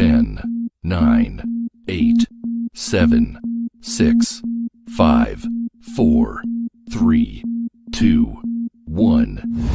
10, 9, 8, 7, 6, 5, 4, 3, 2, 1.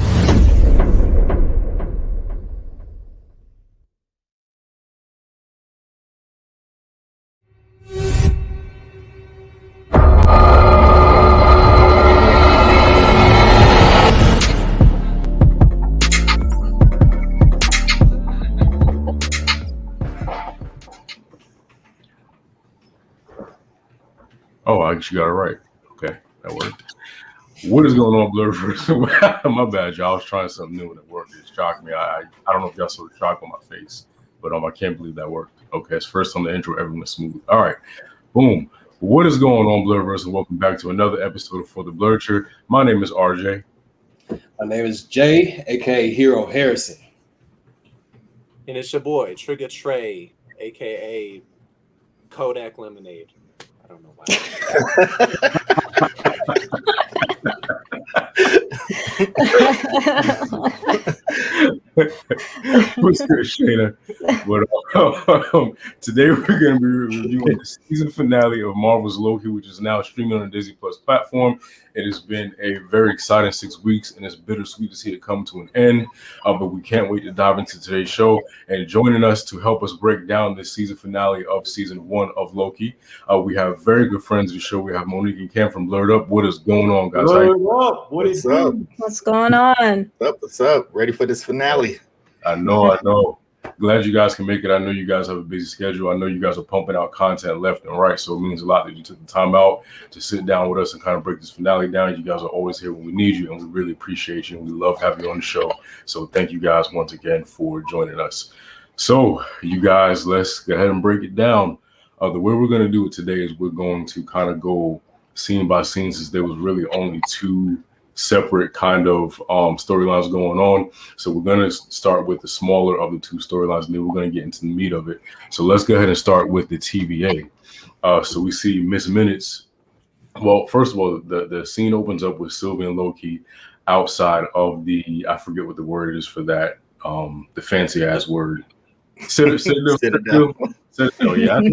Oh, I actually got it right. Okay, that worked. What is going on, Blerd? My bad, y'all. I was trying something new and it worked. It shocked me. I don't know if y'all saw the shock on my face, but I can't believe that worked. Okay, it's first on the intro, everyone's smooth. All right, boom. What is going on, Blerd? And welcome back to another episode of For the Blerd. My name is RJ. My name is Jay, aka Hero Harrison. And it's your boy, Trigger Trey, aka Kodak Lemonade. I don't know why. What's good, Shayna? But today we're going to be reviewing the season finale of Marvel's Loki, which is now streaming on the Disney Plus platform. It has been a very exciting 6 weeks, and it's bittersweet to see it come to an end. But we can't wait to dive into today's show. And joining us to help us break down this season finale of season 1 of Loki, we have very good friends of the show. We have Monique and Cam from Blerd Up. What is going on, guys? Blerd Up. What's up? What's going on? What's up? Ready for this finale? I know. Glad you guys can make it. I know you guys have a busy schedule. I know you guys are pumping out content left and right, so it means a lot that you took the time out to sit down with us and kind of break this finale down. You guys are always here when we need you, and we really appreciate you, and we love having you on the show. So thank you guys once again for joining us. So you guys, let's go ahead and break it down. The way we're going to do it today is we're going to kind of go scene by scene, since there was really only 2 separate kind of storylines going on. So we're going to start with the smaller of the 2 storylines, and then we're going to get into the meat of it. So let's go ahead and start with the TVA. So we see Miss Minutes. Well, first of all, the scene opens up with Sylvie and Loki outside of the, I forget what the word is for that, the fancy ass word. Citadel. Yeah, I've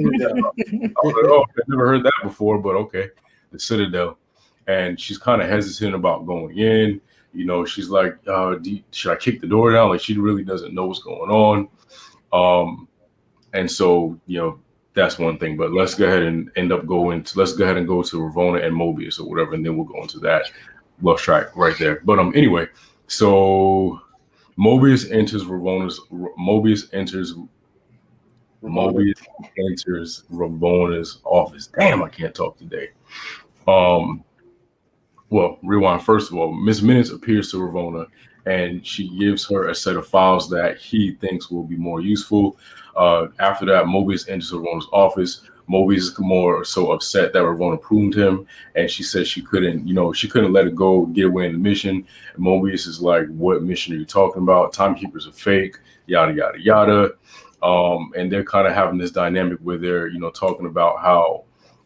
never heard that before, but okay, the Citadel. And she's kind of hesitant about going in. You know, she's like, should I kick the door down? Like, she really doesn't know what's going on. And so, you know, that's one thing. But let's go ahead and let's go ahead and go to Ravonna and Mobius or whatever, and then we'll go into that. Lost track right there. But anyway, so Mobius enters Ravonna's office. Damn, I can't talk today. Well, rewind. First of all, Miss Minutes appears to Ravonna, and she gives her a set of files that he thinks will be more useful. After that, Mobius enters Ravonna's office. Mobius is more so upset that Ravonna pruned him, and she says she couldn't let it go, get away in the mission. And Mobius is like, "What mission are you talking about? Timekeepers are fake, yada yada yada." And they're kind of having this dynamic where they're, talking about how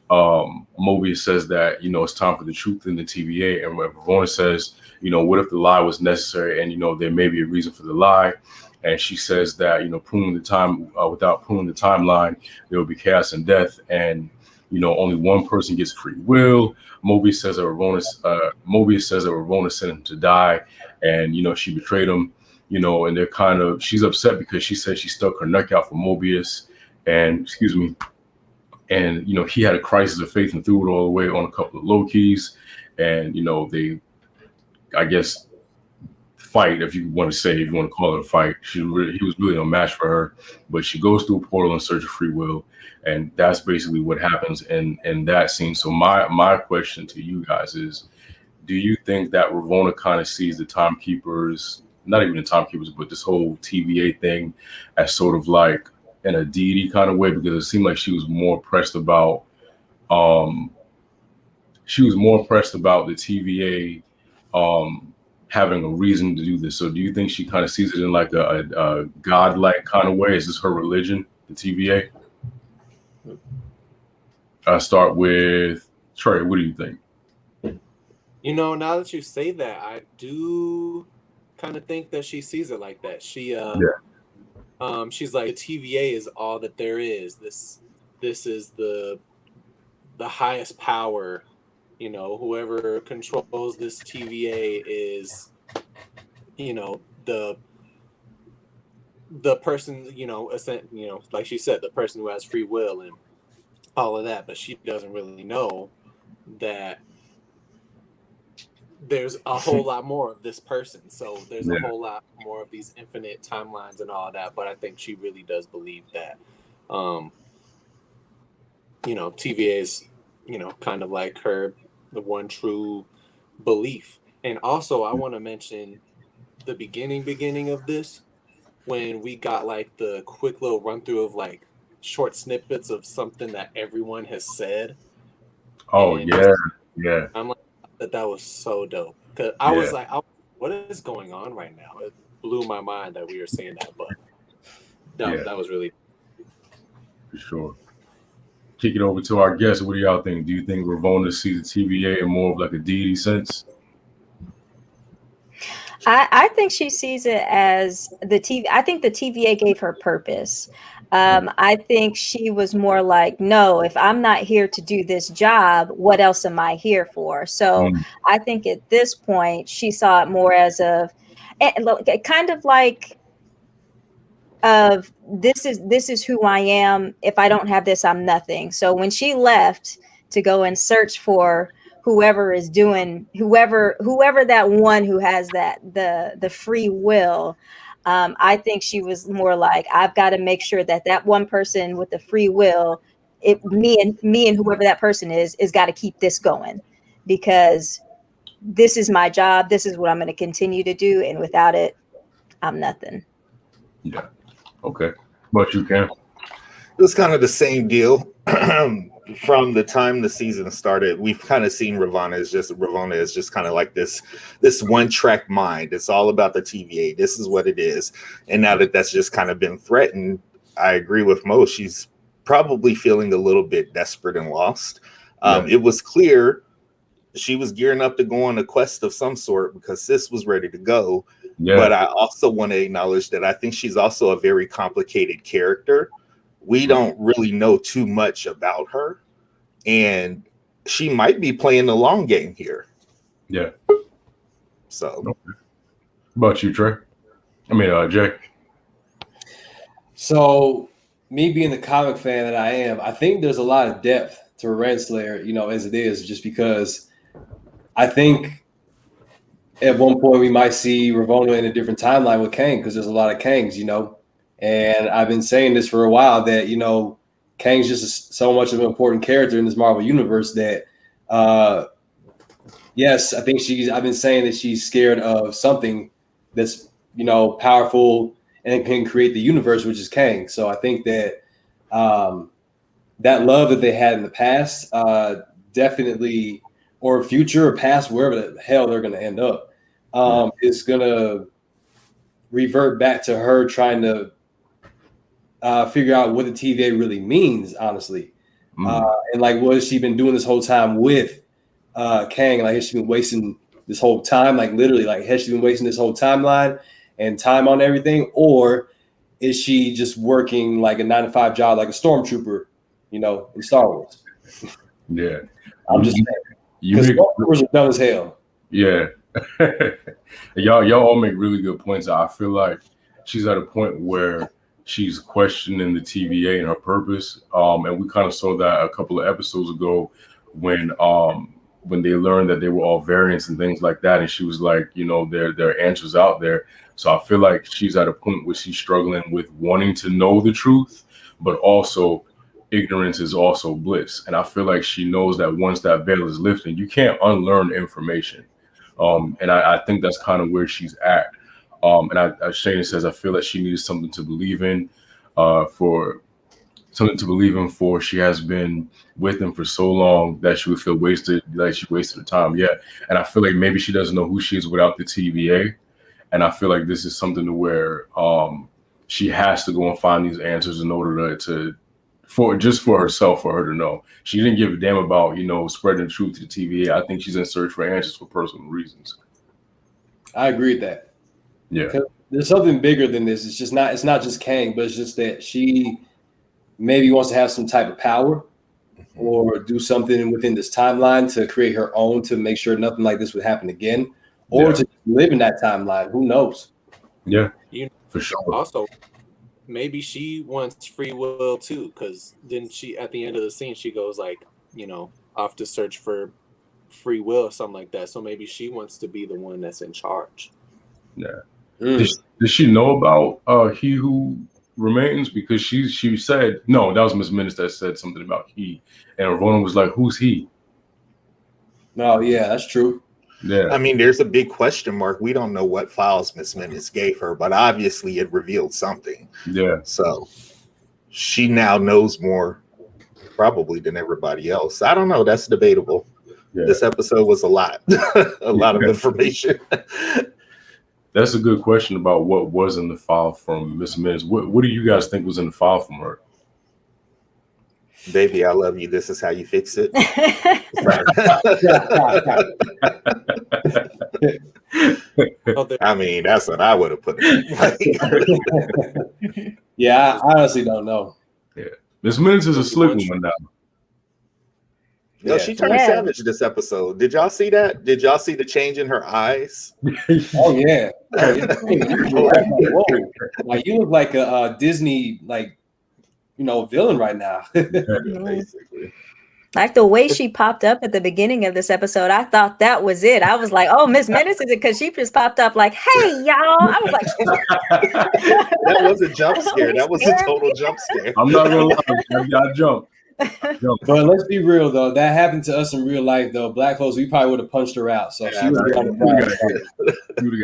Mobius says that, it's time for the truth in the TVA. And Ravonna says, what if the lie was necessary and, there may be a reason for the lie. And she says that, pruning the time without pruning the timeline, there will be chaos and death. And, only one person gets free will. Mobius says that Ravonna sent him to die. And, she betrayed him, and they're she's upset because she said she stuck her neck out for Mobius. And, and, he had a crisis of faith and threw it all away on a couple of Lokis. And, they, I guess, fight, if you want to call it a fight. He was really no match for her. But she goes through a portal in search of free will. And that's basically what happens in that scene. So my question to you guys is, do you think that Ravonna kind of sees the timekeepers, not even the timekeepers, but this whole TVA thing as sort of like in a deity kind of way? Because it seemed like she was more pressed about the TVA having a reason to do this. So do you think she kind of sees it in like a godlike kind of way? Is this her religion, the TVA? I start with Trey. What do you think? Now that you say that, I do kind of think that she sees it like that. She She's like, the TVA is all that there is. This is the highest power. You know, whoever controls this TVA is, you know, the person, you know, like she said, the person who has free will and all of that. But she doesn't really know that there's a whole lot more of this person. So there's a whole lot more of these infinite timelines and all that. But I think she really does believe that, you know, TVA is, you know, kind of like the one true belief. And also, I want to mention the beginning of this, when we got like the quick little run through of like short snippets of something that everyone has said. Oh, and yeah. I'm like, that was so dope, because I was like, what is going on right now? It blew my mind that we were saying that, but that was really for sure. Kick it over to our guests. What do y'all think? Do you think Ravonna sees the TVA in more of like a deity sense? I think she sees it as the TV. I think the TVA gave her purpose. I think she was more like, no, if I'm not here to do this job, what else am I here for? So I think at this point, she saw it more as kind of like, this is who I am. If I don't have this, I'm nothing. So when she left to go and search for whoever that one who has the free will, I think she was more like, I've got to make sure that one person with the free will, me and whoever that person is got to keep this going, because this is my job. This is what I'm going to continue to do. And without it, I'm nothing. Yeah. Okay. But you can. It was kind of the same deal. From the time the season started, we've kind of seen Ravonna is just kind of like this one track mind. It's all about the TVA. This is what it is. And now that that's just kind of been threatened, I agree with Mo. She's probably feeling a little bit desperate and lost. It was clear she was gearing up to go on a quest of some sort because Sis was ready to go. Yeah. But I also want to acknowledge that I think she's also a very complicated character. We don't really know too much about her, and she might be playing the long game here. Yeah. So. Okay. About you, Trey? Jay? So, me being the comic fan that I am, I think there's a lot of depth to Renslayer, you know, as it is, just because I think at one point we might see Ravonna in a different timeline with Kang, because there's a lot of Kangs, you know. And I've been saying this for a while, that, you know, Kang's just so much of an important character in this Marvel universe that, yes, I think I've been saying that she's scared of something that's, you know, powerful and can create the universe, which is Kang. So I think that that love that they had in the past, definitely, or future or past, wherever the hell they're going to end up, is going to revert back to her trying to figure out what the TVA really means, honestly. And like, what has she been doing this whole time with Kang? Like, has she been wasting this whole time? Like, literally, like, has she been wasting this whole timeline and time on everything? Or is she just working like a 9-to-5 job, like a stormtrooper, you know, in Star Wars? Yeah. I'm just saying. Because stormtroopers are dumb as hell. Yeah. Y'all all make really good points. I feel like she's at a point where she's questioning the TVA and her purpose. And we kind of saw that a couple of episodes ago when they learned that they were all variants and things like that. And she was like, you know, there are answers out there. So I feel like she's at a point where she's struggling with wanting to know the truth, but also ignorance is also bliss. And I feel like she knows that once that veil is lifted, you can't unlearn information. And I think that's kind of where she's at. And as Shana says, I feel like she needs something to believe in, for she has been with him for so long that she would feel wasted, like she wasted her time. Yeah. And I feel like maybe she doesn't know who she is without the TVA. And I feel like this is something to where she has to go and find these answers in order for herself, for her to know. She didn't give a damn about, you know, spreading the truth to the TVA. I think she's in search for answers for personal reasons. I agree with that. Yeah. there's something bigger than this. It's not just Kang, but it's just that she maybe wants to have some type of power or do something within this timeline to create her own to make sure nothing like this would happen again, or to live in that timeline. Who knows? Yeah, for sure. Also, maybe she wants free will too, because then she at the end of the scene she goes like, off to search for free will or something like that. So maybe she wants to be the one that's in charge. Yeah. Does she know about He Who Remains? Because she said no. That was Miss Minutes that said something about he, and Ravonna was like, "Who's he?" Oh yeah, that's true. Yeah, I mean, there's a big question mark. We don't know what files Miss Minutes gave her, but obviously it revealed something. Yeah. So she now knows more probably than everybody else. I don't know. That's debatable. Yeah. This episode was a lot, a lot of information. That's a good question about what was in the file from Miss Minutes. What do you guys think was in the file from her? Baby, I love you. This is how you fix it. I mean, that's what I would have put it. Yeah, I honestly don't know. Yeah, Miss Minutes is a slick one now. No, she turned savage this episode. Did y'all see that? Did y'all see the change in her eyes? Oh yeah. Whoa. Like you look like a Disney villain right now. Basically. Like the way she popped up at the beginning of this episode, I thought that was it. I was like, "Oh, Miss Minutes is it?" Because she just popped up like, "Hey, y'all!" I was like, "That was a jump scare. That was a total jump scare." I'm not gonna lie, I jumped. But let's be real though, that happened to us in real life though. Black folks, we probably would have punched her out. So she would have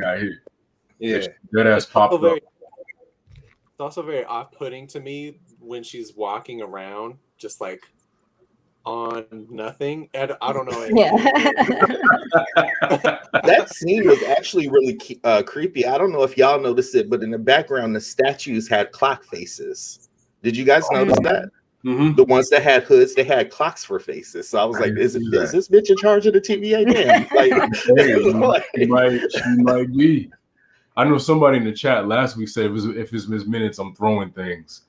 got hit. Yeah, that ass popped up. It's also very off-putting to me when she's walking around just like on nothing. And I don't know. Yeah. That scene was actually really creepy. I don't know if y'all noticed it, but in the background, the statues had clock faces. Did you guys notice that? Mm-hmm. The ones that had hoods, they had clocks for faces. So I was like, is this bitch in charge of the TVA? Damn. She might be. I know somebody in the chat last week said if it's Miss Minutes, I'm throwing things.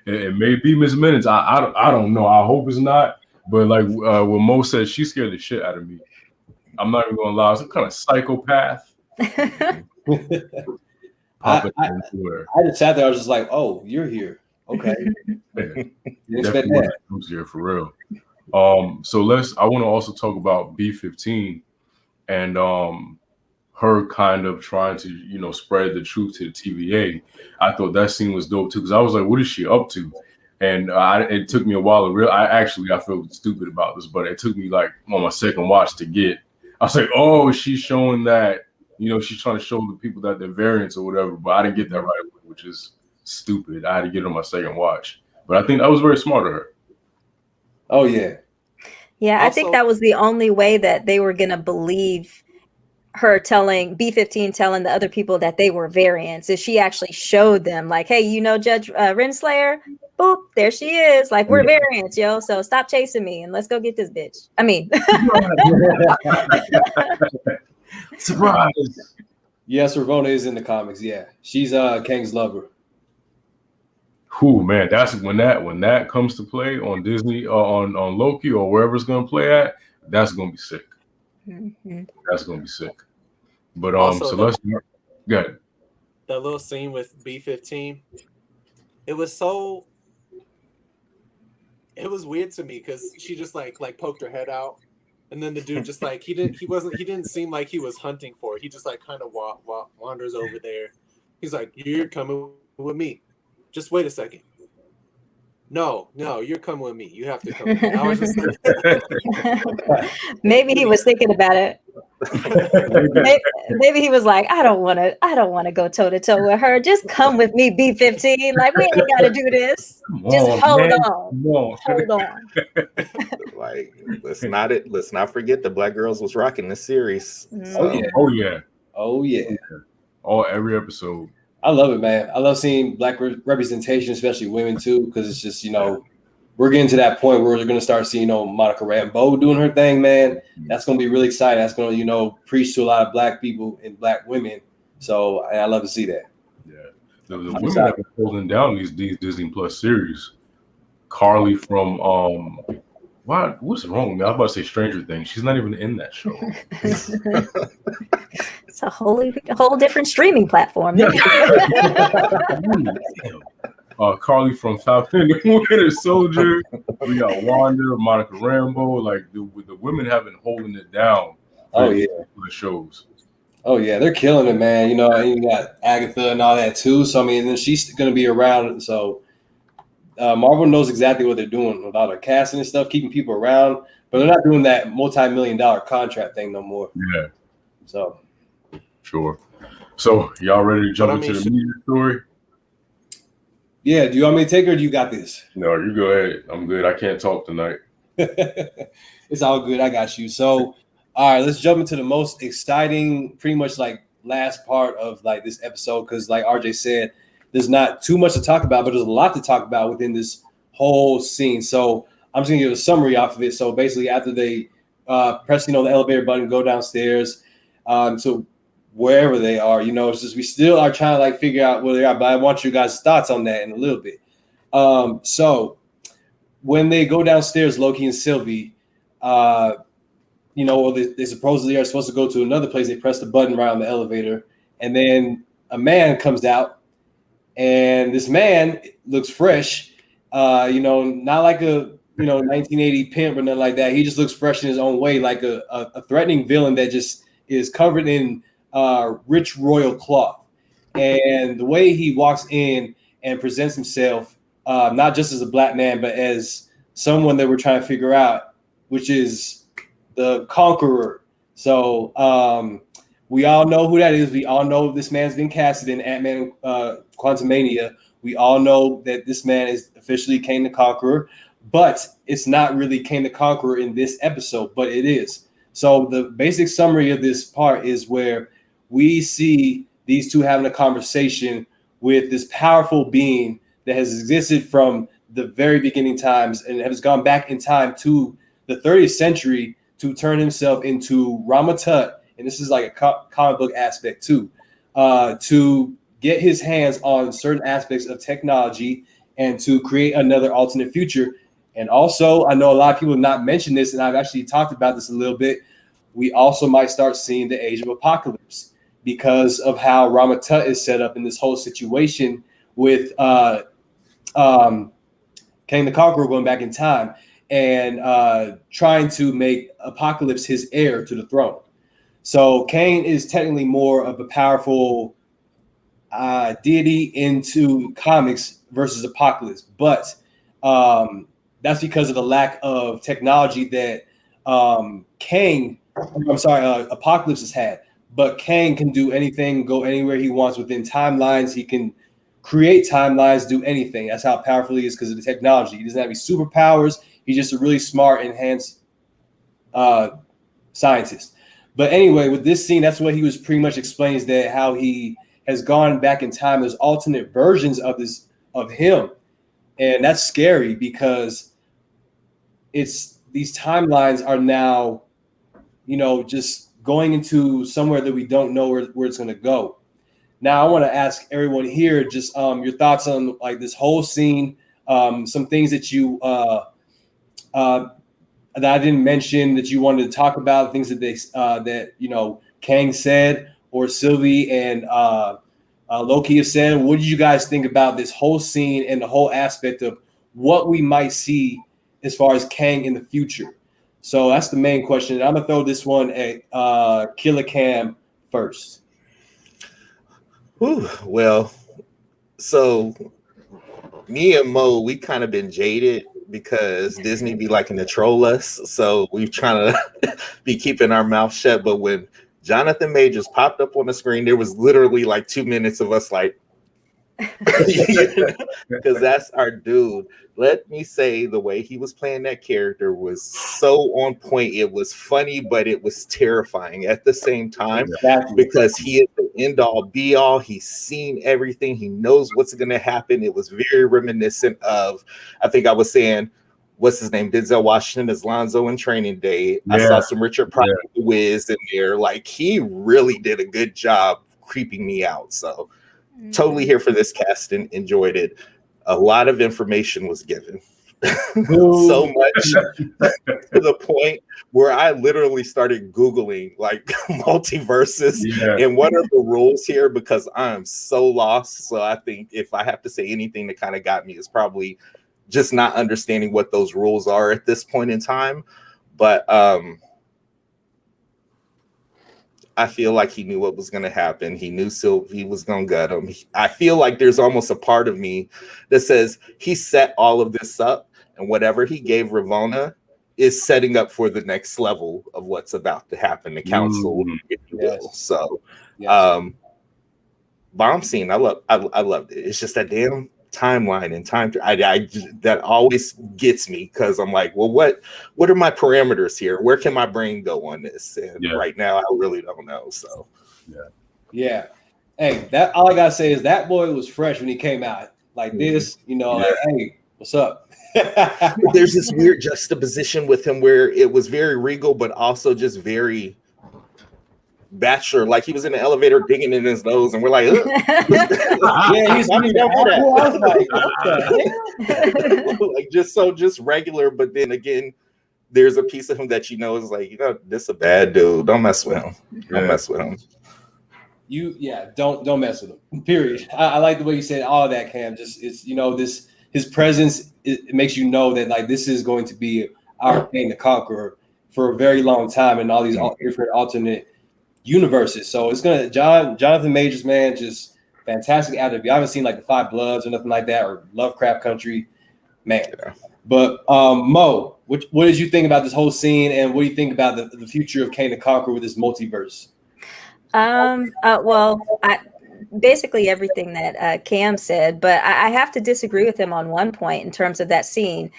It may be Miss Minutes. I don't know. I hope it's not. But like what Mo said, she scared the shit out of me. I'm not even gonna lie. Some kind of psychopath. I just sat there. I was just like, "Oh, you're here. Okay." Definitely comes here for real. So I want to also talk about B15 and her kind of trying to spread the truth to the TVA. I thought that scene was dope too because I was like, "What is she up to?" And it took me a while to I feel stupid about this, but it took me like on my second watch to get. I was like, "Oh, she's showing that." She's trying to show the people that they're variants or whatever, but I didn't get that right away, which is stupid. I had to get it on my second watch. But I think that was very smart of her. Oh, yeah. Yeah, also, I think that was the only way that they were going to believe her telling B15, telling the other people that they were variants, is she actually showed them like, hey, Judge Renslayer, boop, there she is. Like, we're variants, yo. So stop chasing me and let's go get this bitch. I mean. Surprise. Yes, Ravonna is in the comics. Yeah, she's Kang's lover. Whew, man, that's when that comes to play on Disney or on Loki or wherever it's gonna play at. That's gonna be sick. Mm-hmm. That's gonna be sick. But also, so let's go ahead. That little scene with B15, it was weird to me because she just like poked her head out. And then the dude just like he didn't seem like he was hunting for it. He just like kind of wanders over there. He's like, "You're coming with me. Just wait a second. No, you're coming with me. You have to come with me." I was just like, maybe he was thinking about it. Maybe he was like, I don't want to go toe to toe with her. Just come with me, B15. Like, we ain't got to do this. Just hold on. Like, let's not forget the Black girls was rocking this series. So. Oh yeah. Every episode. I love it, man. I love seeing Black representation, especially women too, because it's just we're getting to that point where we're going to start seeing, Monica Rambeau doing her thing, man. That's going to be really exciting. That's going to, preach to a lot of Black people and Black women. So I love to see that. Yeah, the women have been holding down these Disney Plus series. Carly from what's wrong with me? I was about to say Stranger Things. She's not even in that show. It's a whole different streaming platform. Yeah. Carly from Falcon and the Winter Soldier. We got Wanda, Monica Rambeau. Like the women have been holding it down. For the shows. Oh yeah, they're killing it, man. And you got Agatha and all that too. So I mean, then she's going to be around. So Marvel knows exactly what they're doing with all their casting and stuff, keeping people around. But they're not doing that multi-million-dollar contract thing no more. Yeah. So. Sure. So y'all ready to jump into the media story? Yeah. Do you want me to take it, or do you got this? No, you go ahead. I'm good. I can't talk tonight. It's all good. I got you. So, all right, let's jump into the most exciting, pretty much like last part of like this episode, because like RJ said, there's not too much to talk about, but there's a lot to talk about within this whole scene. So I'm just gonna give a summary off of it. So basically, after they press, the elevator button, go downstairs to wherever they are, it's just we still are trying to like figure out where they are. But I want you guys' thoughts on that in a little bit. So when they go downstairs, Loki and Sylvie, they supposedly are supposed to go to another place. They press the button right on the elevator, and then a man comes out, and this man looks fresh, not like a 1980 pimp or nothing like that. He just looks fresh in his own way, like a threatening villain that just is covered in rich royal cloth. And the way he walks in and presents himself, not just as a Black man, but as someone that we're trying to figure out, which is the Conqueror. So we all know who that is. We all know this man's been casted in Ant-Man Quantumania. We all know that this man is officially Kang the Conqueror, but it's not really Kang the Conqueror in this episode, but it is. So the basic summary of this part is where we see these two having a conversation with this powerfut being that has existed from the very beginning times and has gone back in time to the 30th century to turn himself into Rama Tut, and this is like a comic book aspect too, to get his hands on certain aspects of technology and to create another alternate future. And also, I know a lot of people have not mentioned this, and I've actually talked about this a little bit. We also might start seeing the Age of Apocalypse because of how Rama Tut is set up in this whole situation with Kang the Conqueror going back in time and trying to make Apocalypse his heir to the throne. So Kang is technically more of a powerful deity into comics versus Apocalypse, but that's because of the lack of technology that Apocalypse has had. But Kang can do anything, go anywhere he wants within timelines. He can create timelines, do anything. That's how powerful he is because of the technology. He doesn't have any superpowers. He's just a really smart, enhanced scientist. But anyway, with this scene, that's what he was pretty much explaining, is that how he has gone back in time. There's alternate versions of him. And that's scary because these timelines are now, just going into somewhere that we don't know where it's going to go. Now, I want to ask everyone here just your thoughts on like this whole scene, some things that you that I didn't mention that you wanted to talk about, things that that Kang said or Sylvie and Loki have said. What did you guys think about this whole scene and the whole aspect of what we might see as far as Kang in the future? So that's the main question. I'm gonna throw this one at Killer Cam first. Ooh, well, so me and Mo, we kind of been jaded because Disney be liking to troll us. So we're trying to be keeping our mouth shut. But when Jonathan Majors popped up on the screen, there was literally like 2 minutes of us like, because that's our dude. Let me say, the way he was playing that character was so on point. It was funny, but it was terrifying at the same time, because he is the end all be all. He's seen everything. He knows what's going to happen. It was very reminiscent of, I think I was saying, what's his name, Denzel Washington as Lonzo in Training Day. I saw some Richard Pryor, the Wiz in there. Like, he really did a good job creeping me out. So totally here for this cast and enjoyed it. A lot of information was given. So much to the point where I literally started Googling like multiverses and what are the rules here, because I'm so lost. So I think if I have to say anything that kind of got me is probably just not understanding what those rules are at this point in time. But I feel like he knew what was going to happen. He knew Sylvie was going to gut him. I feel like there's almost a part of me that says he set all of this up, and whatever he gave Ravonna is setting up for the next level of what's about to happen, the council, if you will. So, bomb scene. I loved it. It's just that damn timeline and time. That always gets me, because I'm like, well, what are my parameters here? Where can my brain go on this? And right now, I really don't know. So, yeah. Hey, that all I gotta say is that boy was fresh when he came out like this. You know, like, hey, what's up? There's this weird juxtaposition with him where it was very regal, but also just very bachelor. Like, he was in the elevator digging in his nose, and we're like, he's like just regular. But then again, there's a piece of him that you know is like, you know, this is a bad dude. Don't mess with him. Don't mess with him. Don't mess with him. Period. I like the way you said all of that, Cam. Just it's, you know, his presence, it makes you know that like this is going to be our King the Conqueror for a very long time in all these different alternate universes. So it's gonna Jonathan Majors, man, just fantastic actor. If you haven't seen like the Five Bloods or nothing like that, or Lovecraft Country, man. But Mo, what did you think about this whole scene, and what do you think about the future of King the Conqueror with this multiverse? Well, basically everything that Cam said, but I have to disagree with him on one point in terms of that scene.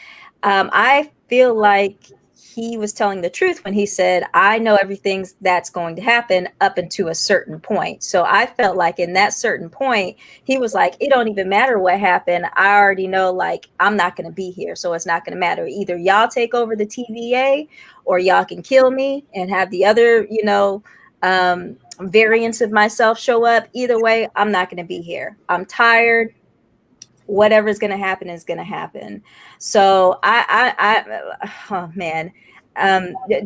I feel like he was telling the truth when he said, I know everything that's going to happen up until a certain point. So I felt like in that certain point, he was like, it don't even matter what happened. I already know, like, I'm not going to be here. So it's not going to matter. Either y'all take over the TVA, or y'all can kill me and have the other, you know, variants of myself show up. Either way, I'm not going to be here. I'm tired. Whatever's going to happen is going to happen. So oh man,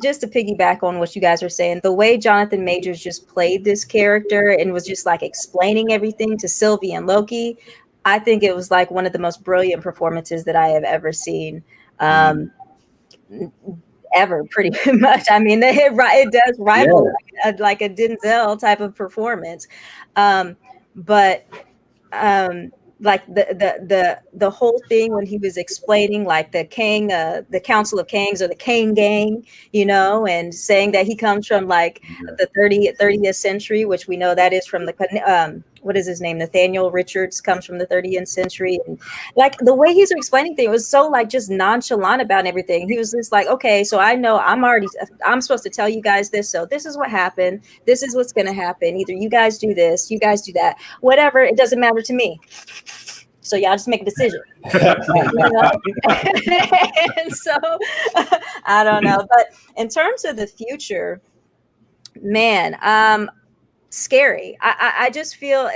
just to piggyback on what you guys are saying, the way Jonathan Majors just played this character and was just like explaining everything to Sylvie and Loki, I think it was like one of the most brilliant performances that I have ever seen. Ever, pretty much. I mean, it does rival like a Denzel type of performance, but like the whole thing when he was explaining like the Kang, the Council of Kangs, or the Kang Gang, you know, and saying that he comes from like the 30th century, which we know that is from the what is his name? Nathaniel Richards comes from the 30th century. And like the way he's explaining things was so like just nonchalant about everything. He was just like, okay, so I know I'm supposed to tell you guys this. So this is what happened. This is what's going to happen. Either you guys do this, you guys do that, whatever. It doesn't matter to me. So y'all just make a decision. And so I don't know. But in terms of the future, man, scary. I just feel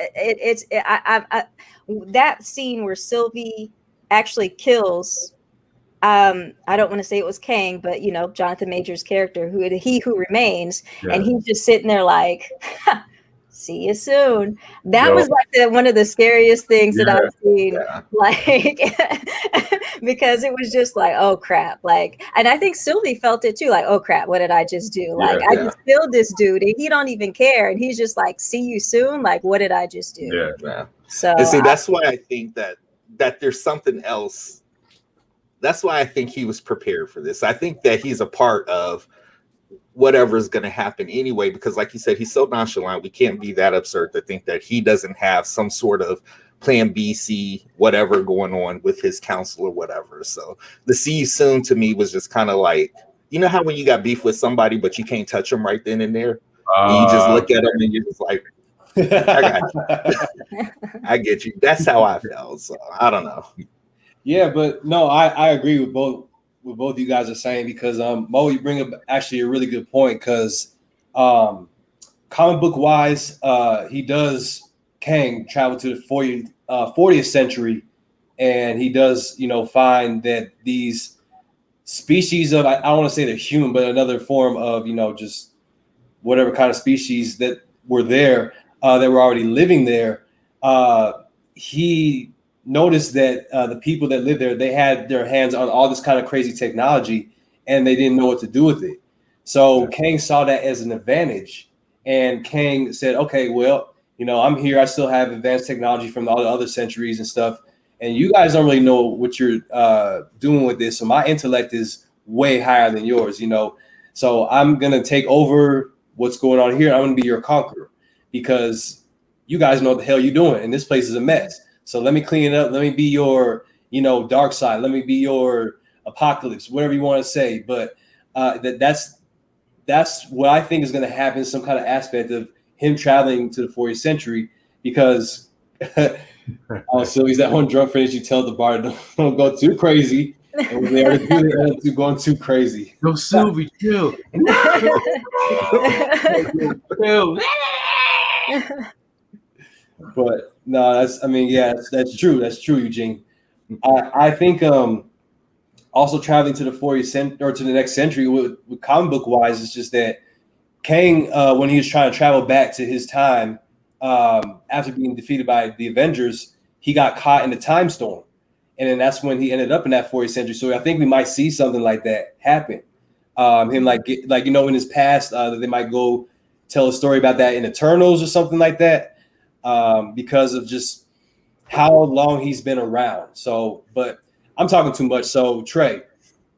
that scene where Sylvie actually kills, I don't want to say it was Kang, but you know, Jonathan Majors' character, He Who Remains, and he's just sitting there like, see you soon. That was like one of the scariest things that I've seen, like, because it was just like, oh crap, like, and I think Sylvie felt it too, like, oh crap, what did I just do? Like, I just killed this dude, and he don't even care, and he's just like, see you soon, like, what did I just do? So and see, that's why I think that there's something else. That's why I think he was prepared for this. I think that he's a part of whatever is going to happen anyway, because like you said, he's so nonchalant. We can't be that absurd to think that he doesn't have some sort of plan B, C, whatever going on with his counsel or whatever. So the see you soon to me was just kind of like, you know how when you got beef with somebody, but you can't touch them right then and there, and you just look at them and you're just like, I got you. I get you. That's how I felt. So I don't know. Yeah, but no, I agree with both what both of you guys are saying because Mo, you bring up actually a really good point because comic book wise, Kang travel to the 40th century, and he does find that these species of I don't want to say they're human, but another form of just whatever kind of species that were there that were already living there. He noticed that the people that lived there, they had their hands on all this kind of crazy technology and they didn't know what to do with it. So Kang saw that as an advantage, and Kang said, okay, well, I'm here. I still have advanced technology from all the other centuries and stuff. And you guys don't really know what you're doing with this. So my intellect is way higher than yours, So I'm going to take over what's going on here. I'm going to be your conqueror because you guys know what the hell you're doing. And this place is a mess. So let me clean it up. Let me be your, dark side. Let me be your apocalypse, whatever you want to say. But that's what I think is going to happen, some kind of aspect of him traveling to the 40th century because Sylvie's that one drunk friend you tell the bar don't go too crazy. And when they already do, they end up going too crazy. No, Sylvie, chill. But no, that's true. That's true, Eugene. I think also traveling to the 40th century or to the next century with comic book wise, it's just that Kang, when he was trying to travel back to his time after being defeated by the Avengers, he got caught in the time storm. And then that's when he ended up in that 40th century. So I think we might see something like that happen. Him in his past, they might go tell a story about that in Eternals or something like that because of just how long he's been around. So, but I'm talking too much. So Trey,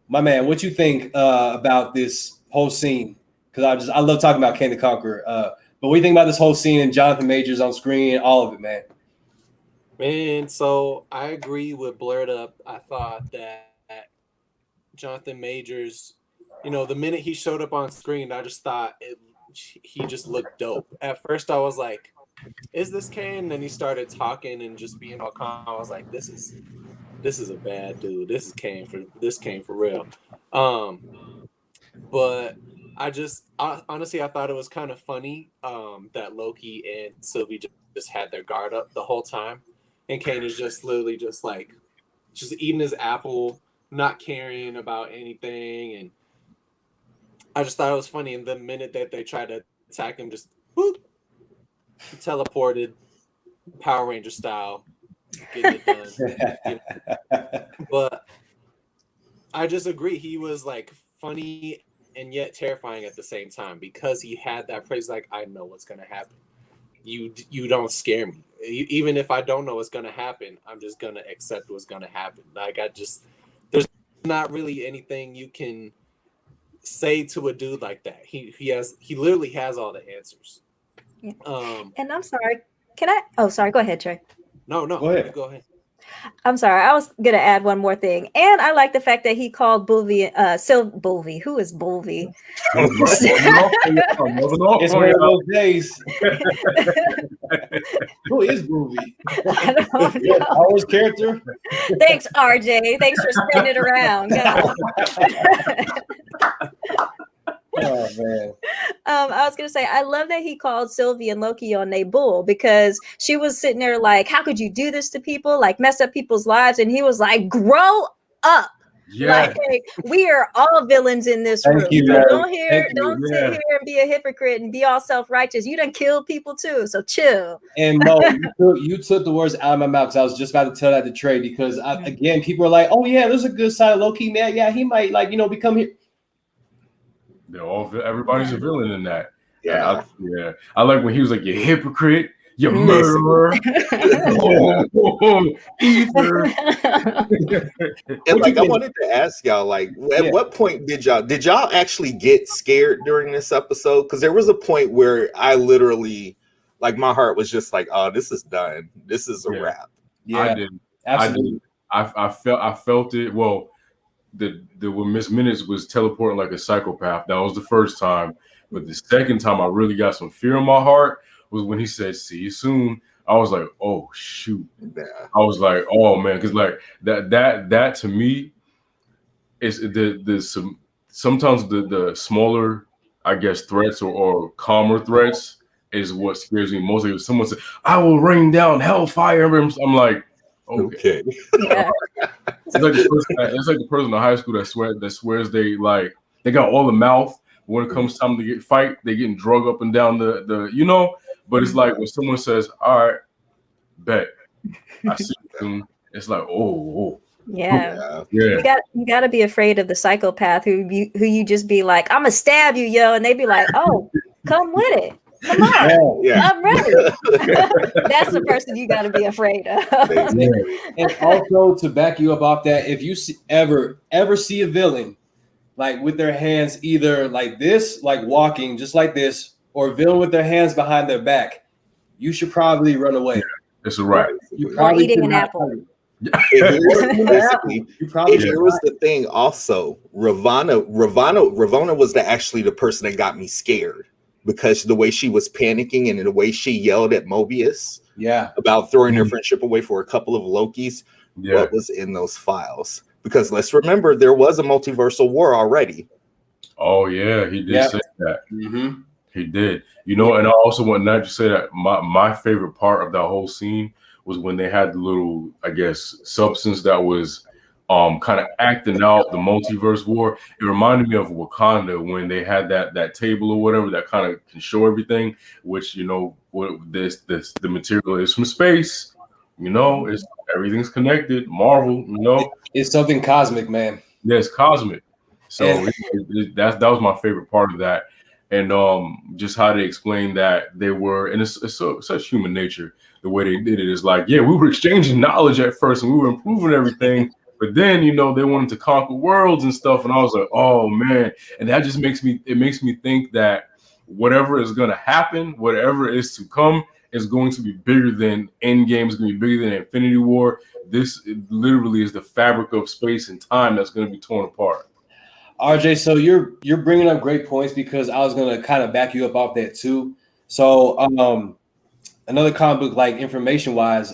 my man, what you think about this whole scene? Because I love talking about Kang the Conqueror. But what do you think about this whole scene and Jonathan Majors on screen, all of it, man? Man, so I agree with Blerd Up. I thought that Jonathan Majors, the minute he showed up on screen, I just thought he just looked dope. At first, I was like, "Is this Kang?" And then he started talking and just being all calm. I was like, "This is a bad dude. This came for real." But honestly, I thought it was kind of funny that Loki and Sylvie just had their guard up the whole time. And Kang is just literally just eating his apple, not caring about anything. And I just thought it was funny. And the minute that they tried to attack him, just whoop, teleported, Power Ranger style, getting it done. But I just agree. He was like funny and yet terrifying at the same time because he had that praise. Like, I know what's going to happen. You don't scare me. Even if I don't know what's going to happen, I'm just going to accept what's going to happen. Like, there's not really anything you can say to a dude like that. He literally has all the answers. Yeah. And I'm sorry. Sorry. Go ahead, Trey. No. Go ahead. Go ahead. I'm sorry. I was gonna add one more thing, and I like the fact that he called Bulvie, Bulvie. Who is Bulvie? It's one of those days. Who is Bulvie? I don't know. Always character. Thanks, RJ. Thanks for spreading it around. Oh man. I was gonna say I love that he called Sylvie and Loki on they bull because she was sitting there like, how could you do this to people? Like mess up people's lives, and he was like, grow up. Yeah. Like we are all villains in this room. You, so don't sit here and be a hypocrite and be all self-righteous. You done killed people too, so chill. And Mo, you took the words out of my mouth because I was just about to tell that to Trey because again, people are like, oh yeah, there's a good side of Loki, man. Yeah, he might become here. Everybody's a villain in that. Yeah. I like when he was like, you hypocrite, you murderer. Ether. And like I wanted to ask y'all, like, at what point did y'all actually get scared during this episode? Because there was a point where I literally, like, my heart was just like, oh, this is done. This is a wrap. Yeah, I did. absolutely. I felt it. Well, when Miss Minutes was teleporting like a psychopath, that was the first time. But the second time I really got some fear in my heart was when he said, see you soon. I was like, oh shoot. Yeah. I was like, oh man, because like that to me, it's sometimes the smaller, I guess, threats or calmer threats is what scares me most. If someone says, "I will rain down hellfire," I'm like, okay. Yeah. It's like the person in high school that swears they got all the mouth. When it comes time to get fight, they getting drug up and down the you know. But it's like when someone says, "All right, bet I see you soon," it's like, oh. Yeah. Yeah. You got to be afraid of the psychopath who you just be like, "I'm gonna stab you, yo," and they be like, "Oh, come with it. Come on, I'm ready." That's the person you got to be afraid of. And also to back you up off that, if you ever see a villain like with their hands either like this, like walking just like this, or a villain with their hands behind their back, you should probably run away. It's a wrap. You probably eating an apple. Here's the thing. Also, Ravonna was actually the person that got me scared because the way she was panicking and the way she yelled at Mobius, about throwing her friendship away for a couple of Lokis. What was in those files? Because let's remember, there was a multiversal war already. Oh yeah, he did say that. He did. You know, and I also want not to say that my favorite part of that whole scene was when they had the little, I guess, substance that was kind of acting out the multiverse war. It reminded me of Wakanda when they had that table or whatever that kind of can show everything, which, you know, what the material is from space. You know, everything's connected. Marvel, you know, it's something cosmic, man. Yeah, it's cosmic. So that was my favorite part of that, and just how they explained that they were, and it's such human nature. The way they did it is like, yeah, we were exchanging knowledge at first, and we were improving everything, but then, you know, they wanted to conquer worlds and stuff, and I was like, oh man, and that just makes me think that whatever is going to happen, whatever is to come, is going to be bigger than Endgame, is going to be bigger than Infinity War. This literally is the fabric of space and time that's going to be torn apart. RJ, so you're bringing up great points because I was going to kind of back you up off that too. So another comic book, like information wise,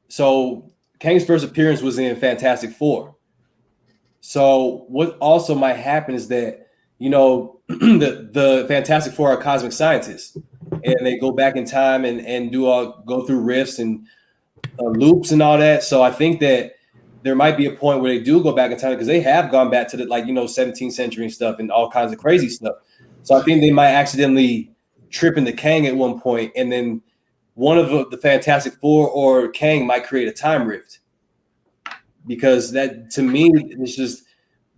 so Kang's first appearance was in Fantastic Four. So what also might happen is that, you know, the Fantastic Four are cosmic scientists, and they go back in time and go through rifts and loops and all that. So I think that there might be a point where they do go back in time, because they have gone back to the 17th century and stuff and all kinds of crazy stuff. So I think they might accidentally trip into Kang at one point, and then one of the Fantastic Four or Kang might create a time rift. Because that, to me, it's just,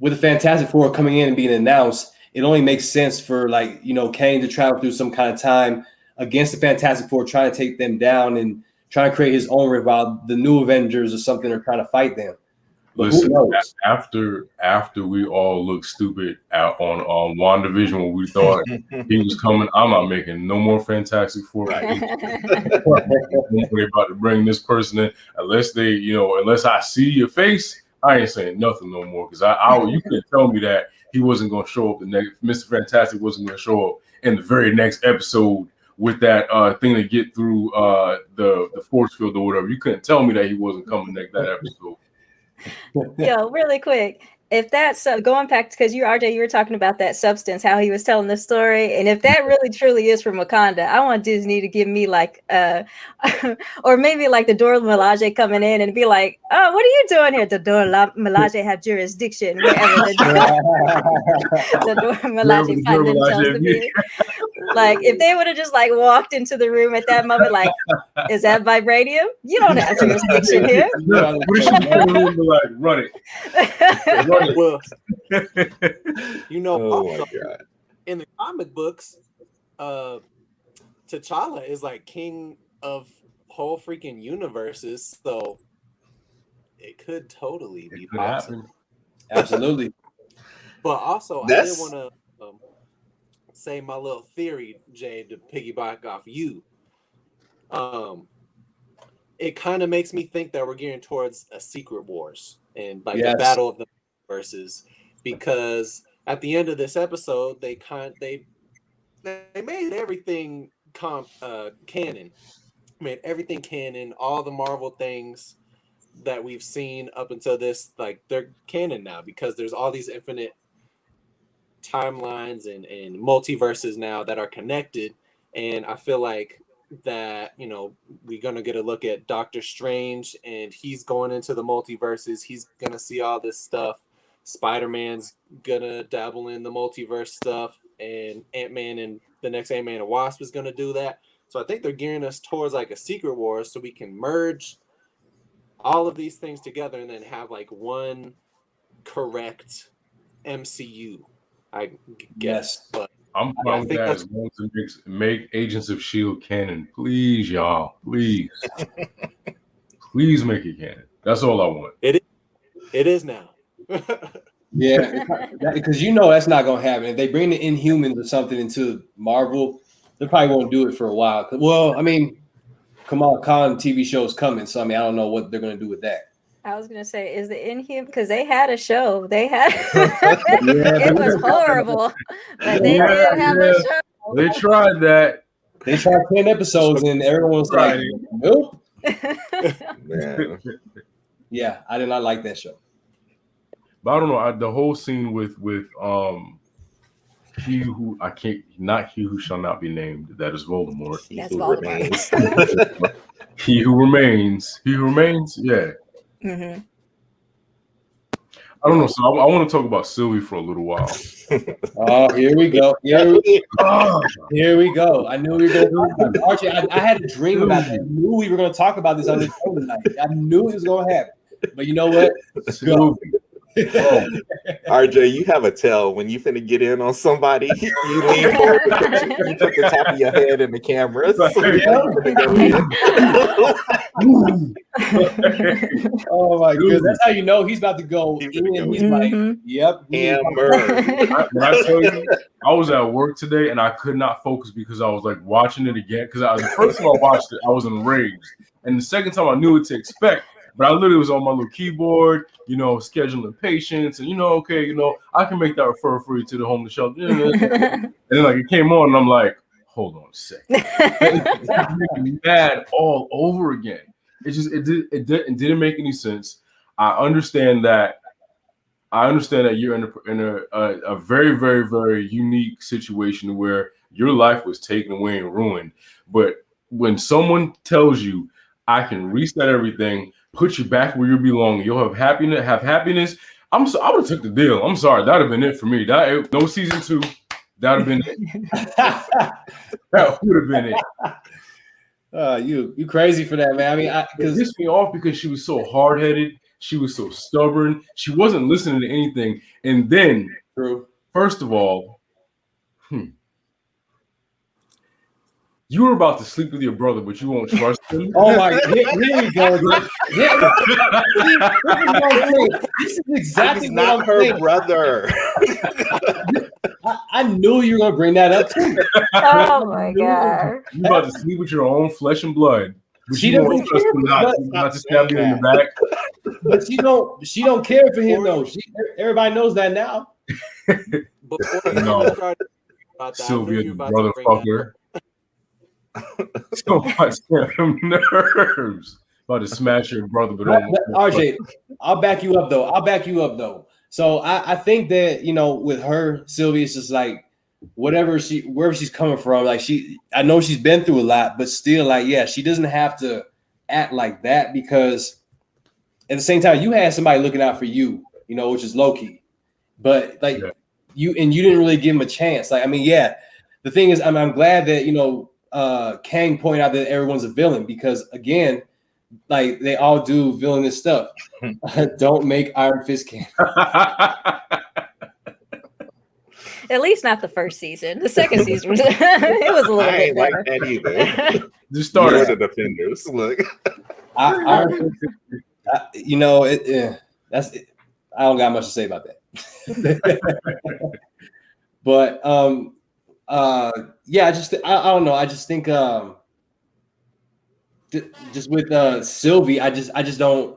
with the Fantastic Four coming in and being announced, it only makes sense for Kang to travel through some kind of time against the Fantastic Four, trying to take them down and trying to create his own rift while the new Avengers or something are trying to fight them. But listen, after we all looked stupid on WandaVision when we thought he was coming, I'm not making no more Fantastic Four. They're about to bring this person in, unless I see your face, I ain't saying nothing no more. Because you couldn't tell me that he wasn't going to show up Mr. Fantastic wasn't going to show up in the very next episode with that thing to get through the force field or whatever. You couldn't tell me that he wasn't coming next that episode. Yo, really quick. If that's going back, because RJ, you were talking about that substance, how he was telling the story, and if that really truly is from Wakanda, I want Disney to give me or maybe the Dora Milaje coming in and be like, "Oh, what are you doing here?" The Dora Milaje have jurisdiction wherever the Dora Milaje find themselves to be. If they would have just walked into the room at that moment, is that vibranium? You don't have jurisdiction here. Run it. Well, oh my God. In the comic books, T'Challa is king of whole freaking universes, so it could totally be possible. Absolutely. But also, I did want to say my little theory, Jay, to piggyback off you. It kind of makes me think that we're getting towards a Secret Wars and the battle of the verses, because at the end of this episode, they made everything canon, made everything canon, all the Marvel things that we've seen up until this, like, they're canon now because there's all these infinite timelines and multiverses now that are connected. And I feel like that, you know, we're going to get a look at Doctor Strange, and he's going into the multiverses. He's going to see all this stuff. Spider-Man's going to dabble in the multiverse stuff, and Ant-Man and the next Ant-Man and Wasp is going to do that. So I think they're gearing us towards like a Secret Wars so we can merge all of these things together and then have like one correct MCU, I guess. Yes. But I'm fine with that as long as it make Agents of S.H.I.E.L.D. canon. Please, y'all. Please. Please make it canon. That's all I want. It is now. Yeah, because you know that's not going to happen. If they bring the Inhumans or something into Marvel, they probably won't do it for a while. Well, I mean, Kamala Khan TV show is coming, so I mean, I don't know what they're going to do with that. I was gonna say, is the Inhuman, because they had a show. They had it was horrible, but they did have a show. They tried that. They tried 10 episodes, and everyone was like, "Nope." Yeah, I did not like that show. But I don't know. The whole scene with he who I can't, not he who shall not be named. That is Voldemort. That's Voldemort. He who remains. He who remains. Yeah. Mm-hmm. I don't know. So I want to talk about Sylvie for a little while. Oh, here we go. Here we go. I knew we were going to do it. Archie, I had a dream about that. I knew we were going to talk about this on the show tonight. I knew it was going to happen. But you know what? Go. RJ, you have a tell when you finna get in on somebody. You lean forward, you put the top of your head in the camera. Oh my goodness, that's how you know he's about to go. He's like, "Yep, Amber." When I tell you, I was at work today and I could not focus because I was like watching it again. Because the first time I watched it, I was enraged, and the second time I knew what to expect. But I literally was on my little keyboard, you know, scheduling patients, and okay, I can make that referral for you to the homeless shelter. And then like it came on, and I'm like, hold on a second, it's making me mad all over again. It didn't make any sense. I understand that you're in a very, very, very unique situation where your life was taken away and ruined. But when someone tells you, I can reset everything, put you back where you belong, you'll have happiness. I would have took the deal. I'm sorry, that'd have been it for me. No season 2, that'd have been it. That would have been it. You crazy for that, man. I mean, it pissed me off because she was so hard-headed. She was so stubborn. She wasn't listening to anything. And then, first of all, you were about to sleep with your brother, but you won't trust him. Oh my God! Here we go. This is exactly not her brother. I knew you were gonna bring that up too. Oh my God! You about to sleep with your own flesh and blood. But She you won't trust him not to stab you in the back. But she don't care for him though. Everybody knows that now. No, Sylvia, the brother fucker. So much damn nerves. About to smash your brother, but RJ, I'll back you up though. So I think that with her, Sylvia, it's just like wherever she's coming from, like I know she's been through a lot, but still, like, yeah, she doesn't have to act like that because at the same time, you had somebody looking out for you, which is Loki. But like you didn't really give him a chance. Like, I mean, yeah, the thing is, I'm glad that Kang pointed out that everyone's a villain because again, like they all do villainous stuff. Don't make Iron Fist canon. At least not the first season. The second season was it was a little bit like better. that either. Just started the defenders. Look, that's it. I don't got much to say about that. But yeah, I don't know. I just think just with Sylvie, I just don't.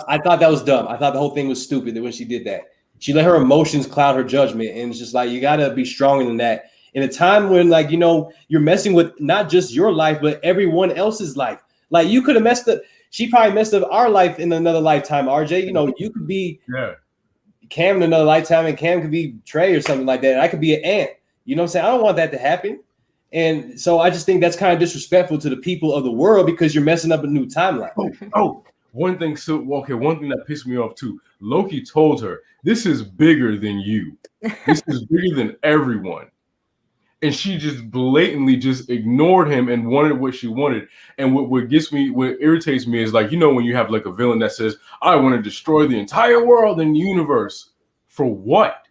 I thought that was dumb. I thought the whole thing was stupid when she did that. She let her emotions cloud her judgment, and it's just like you got to be stronger than that. In a time when, like, you're messing with not just your life but everyone else's life. Like, you could have messed up. she probably messed up our life in another lifetime. RJ, you know, you could be Cam in another lifetime, and Cam could be Trey or something like that. And I could be an Ant. You know what I'm saying? I don't want that to happen. And so I just think that's kind of disrespectful to the people of the world because you're messing up a new timeline. One thing that pissed me off too. Loki told her, "This is bigger than you. This is bigger than everyone." And she just blatantly just ignored him and wanted what she wanted. And what irritates me is, like, you know, when you have like a villain that says, "I want to destroy the entire world and the universe." For what?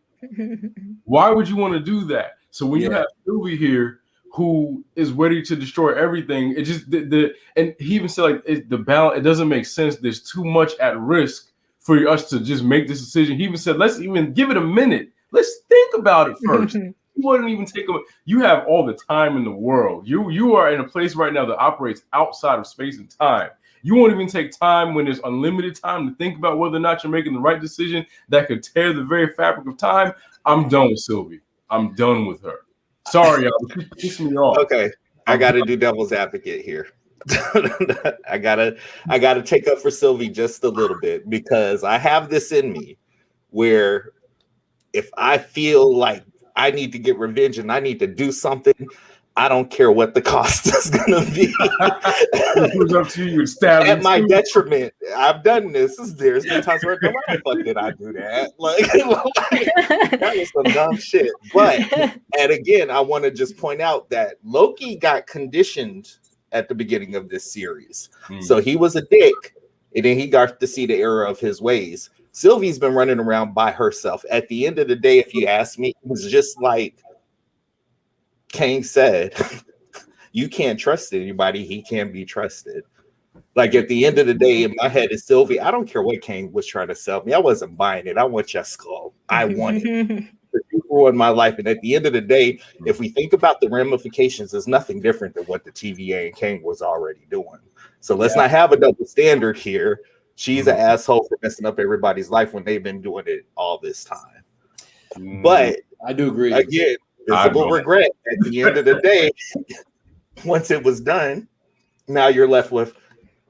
Why would you want to do that? So when you have Sylvie here, who is ready to destroy everything, it just and he even said, like, the balance, it doesn't make sense. There's too much at risk for us to just make this decision. He even said, let's even give it a minute. Let's think about it first. You wouldn't even take a. You have all the time in the world. You are in a place right now that operates outside of space and time. You won't even take time when there's unlimited time to think about whether or not you're making the right decision that could tear the very fabric of time. I'm done with Sylvie. I'm done with her. Sorry, y'all. Piss me off. Okay, I got to do devil's advocate here. I gotta take up for Sylvie just a little bit, because I have this in me where if I feel like I need to get revenge and I need to do something, I don't care what the cost is going to be. It was up to you. At my detriment. I've done this. There's been times where why the fuck did I do that? Like that was some dumb shit. But and again, I want to just point out that Loki got conditioned at the beginning of this series. So he was a dick, and then he got to see the error of his ways. Sylvie's been running around by herself. At the end of the day, if you ask me, it was just like Kang said, you can't trust anybody. He can't be trusted. Like, at the end of the day, in my head is Sylvie. I don't care what Kang was trying to sell me. I wasn't buying it. I want your skull. I want it. You ruined my life. And at the end of the day, if we think about the ramifications, it's nothing different than what the TVA and Kang was already doing. So let's not have a double standard here. She's an asshole for messing up everybody's life when they've been doing it all this time. But I do agree. Again, visible regret. At the end of the day, once it was done, now you're left with,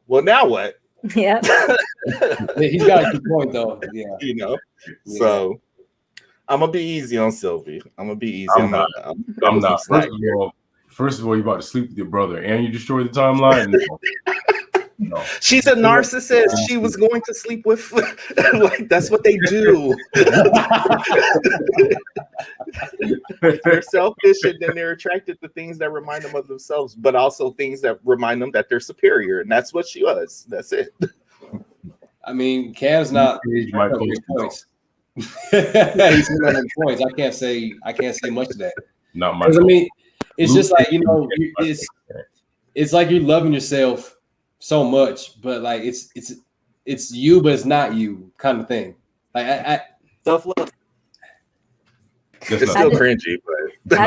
well, now what? Yeah. He's got a good point, though. Yeah. You know, so I'm gonna be easy on Sylvie. I'm gonna be easy. I'm not. First of all, you about to sleep with your brother and you destroy the timeline. No. She's a narcissist. She was going to sleep with, like, that's what they do. They're selfish, and then they're attracted to things that remind them of themselves, but also things that remind them that they're superior. And that's what she was. That's it. I mean, Cam's not my points. He's not points. I can't say much of that. Not my. I mean, it's just like, you know, it's like you're loving yourself so much, but like it's you, but it's not you, kind of thing. Like I self-love. It's still cringy, but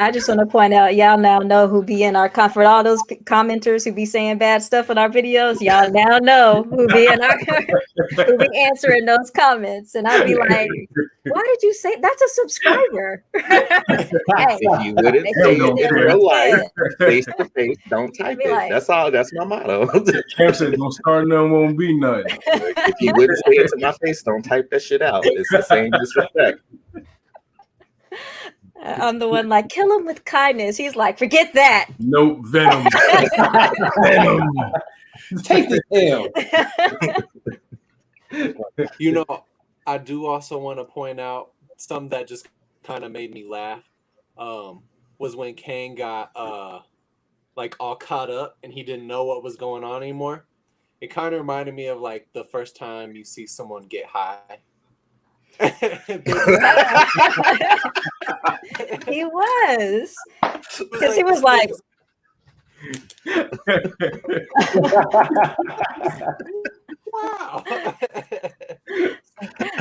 I just want to point out, y'all now know who be in our for all those commenters who be saying bad stuff in our videos. Y'all now know who be in our who be answering those comments, and I'd be like, "Why did you say that's a subscriber?" If you wouldn't say it in real life, face to face, don't type it. Like, that's all. That's my motto. Cam said, "Don't start nothing, won't be nothing." If you wouldn't say it to my face, don't type that shit out. It's the same disrespect. I'm the one like, kill him with kindness. He's like, forget that. No venom. Venom. Take the L. You know, I do also want to point out something that just kind of made me laugh. Was when Kang got like all caught up and he didn't know what was going on anymore. It kind of reminded me of like the first time you see someone get high. He was, because he was like, wow.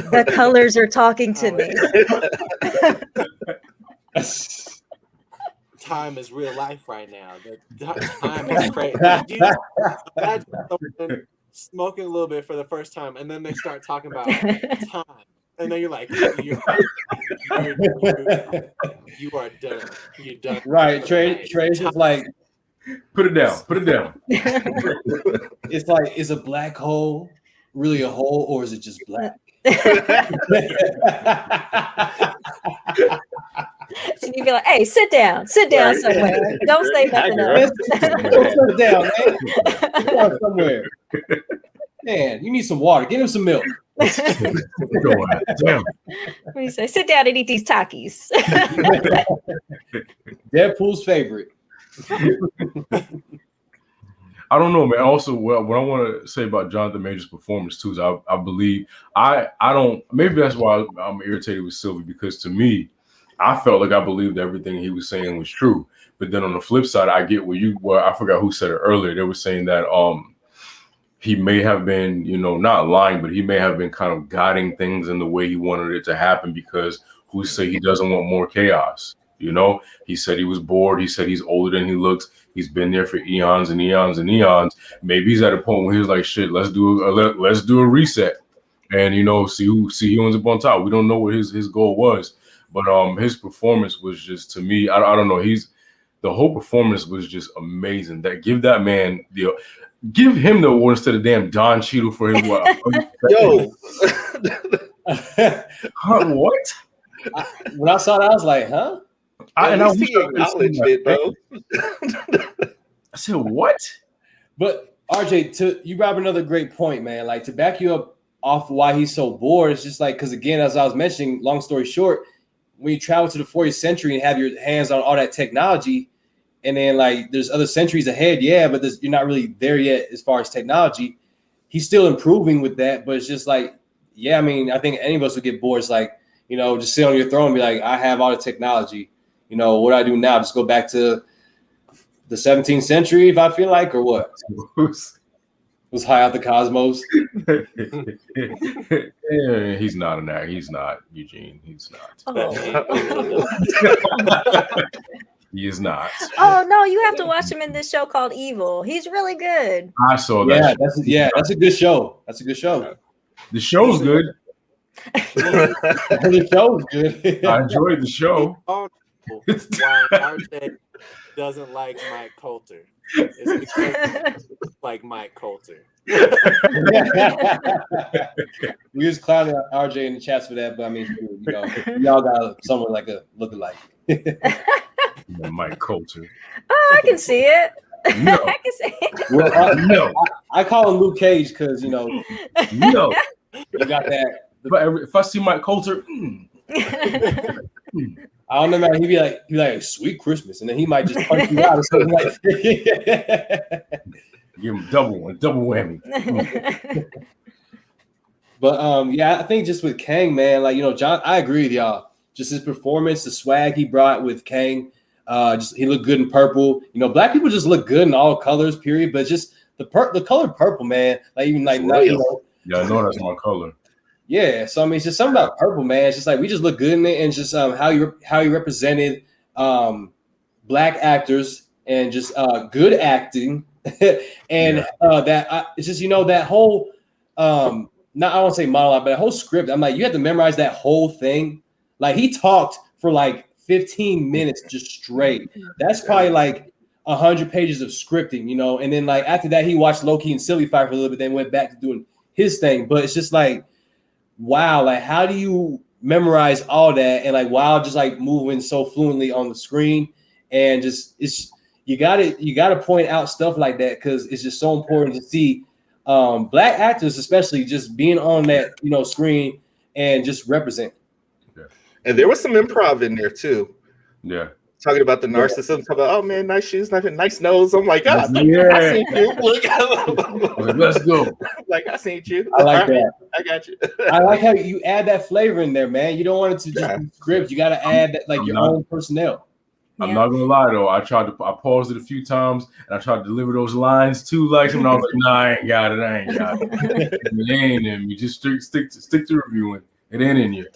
The colors are talking to me. Time is real life right now. The time is crazy. Imagine someone smoking a little bit for the first time, and then they start talking about time. And then you're like, you are done. You're done. Right. Trey's just like, Put it down. Put it down. It's like, is a black hole really a hole, or is it just black? So you be like, hey, sit down somewhere. Don't say nothing else. Sit down, man. Sit down somewhere. Man, you need some water. Get him some milk. Damn. What do you say? Sit down and eat these Takis. Deadpool's favorite. I don't know, man. Also, what I want to say about Jonathan Major's performance too is I believe I don't. Maybe that's why I'm irritated with Sylvie, because to me, I felt like I believed everything he was saying was true. But then on the flip side, I get where I forgot who said it earlier. They were saying that he may have been, not lying, but he may have been kind of guiding things in the way he wanted it to happen, because who say he doesn't want more chaos. He said he was bored. He said he's older than he looks. He's been there for eons and eons and eons. Maybe he's at a point where he's like, shit, let's do a reset, and see who ends up on top. We don't know what his goal was, but his performance was just, to me, I don't know. The whole performance was just amazing. Give that man give him the award instead of damn Don Cheadle for his what? Yo, what? When I saw that, I was like, huh? I acknowledged it, bro. I said, what? But RJ, you brought up another great point, man. Like, to back you up off why he's so bored, it's just like, because again, as I was mentioning, long story short, when you travel to the 40th century and have your hands on all that technology, and then like there's other centuries ahead, but you're not really there yet as far as technology. He's still improving with that, but it's just like, I mean, I think any of us would get bored. It's like, just sit on your throne and be like, I have all the technology. What do I do now? Just go back to the 17th century if I feel like, or what? Was high out the cosmos. Yeah, he's not an actor. He's not, Eugene. He's not. Oh. He is not. Oh no, you have to watch him in this show called Evil. He's really good. I saw that. That's a good show. That's a good show. The show's good. The show's good. I enjoyed the show. Why RJ doesn't like Mike Coulter? It's because like Mike Coulter. We was clowning RJ in the chats for that, but I mean, y'all got someone like a lookalike. Mike Coulter. Oh, I can see it. No. I can see it. Well, No. I call him Luke Cage because No. you got that. If I see Mike Coulter, I don't know, man. He'd be like, "Sweet Christmas," and then he might just punch you out or something like that. give him double whammy. But I think just with Kang, man, like John, I agree with y'all. Just his performance, the swag he brought with Kang, he looked good in purple. Black people just look good in all colors, period. But just the color purple, man. Like even like now, Yeah, I know that's my color. Yeah, so I mean, it's just something about purple, man. It's just like we just look good in it, and just how you represented black actors and just good acting, and it's just that whole not I won't say monologue, but that whole script. I'm like, you have to memorize that whole thing. Like he talked for like 15 minutes just straight. That's probably like 100 pages of scripting, And then like after that, he watched Loki and Sylvie fight for a little bit, then went back to doing his thing. But it's just like, wow, like how do you memorize all that and like while just like moving so fluently on the screen, and just you gotta point out stuff like that because it's just so important to see black actors especially just being on that screen and just represent. And there was some improv in there too. Yeah. Talking about the narcissism, talking about, oh man, nice shoes, nice nose. I'm like, I seen you. Look, let's go. Like, I seen you. I like that. I got you. I like how you add that flavor in there, man. You don't want it to just be script. You got to add that, like your own personnel. I'm not gonna lie though. I paused it a few times and I tried to deliver those lines too, like and I was like, nah, I ain't got it. It ain't in me. Just stick to reviewing. It ain't in you.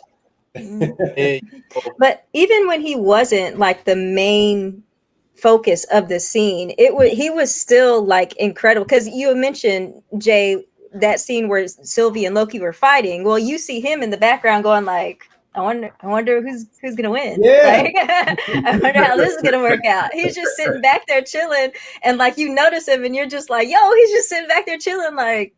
But even when he wasn't like the main focus of the scene, he was still like incredible. Because you mentioned, Jay, that scene where Sylvie and Loki were fighting. Well, you see him in the background going like, I wonder who's gonna win. Yeah. Like, I wonder how this is gonna work out. He's just sitting back there chilling, and like you notice him, and you're just like, yo, he's just sitting back there chilling, like.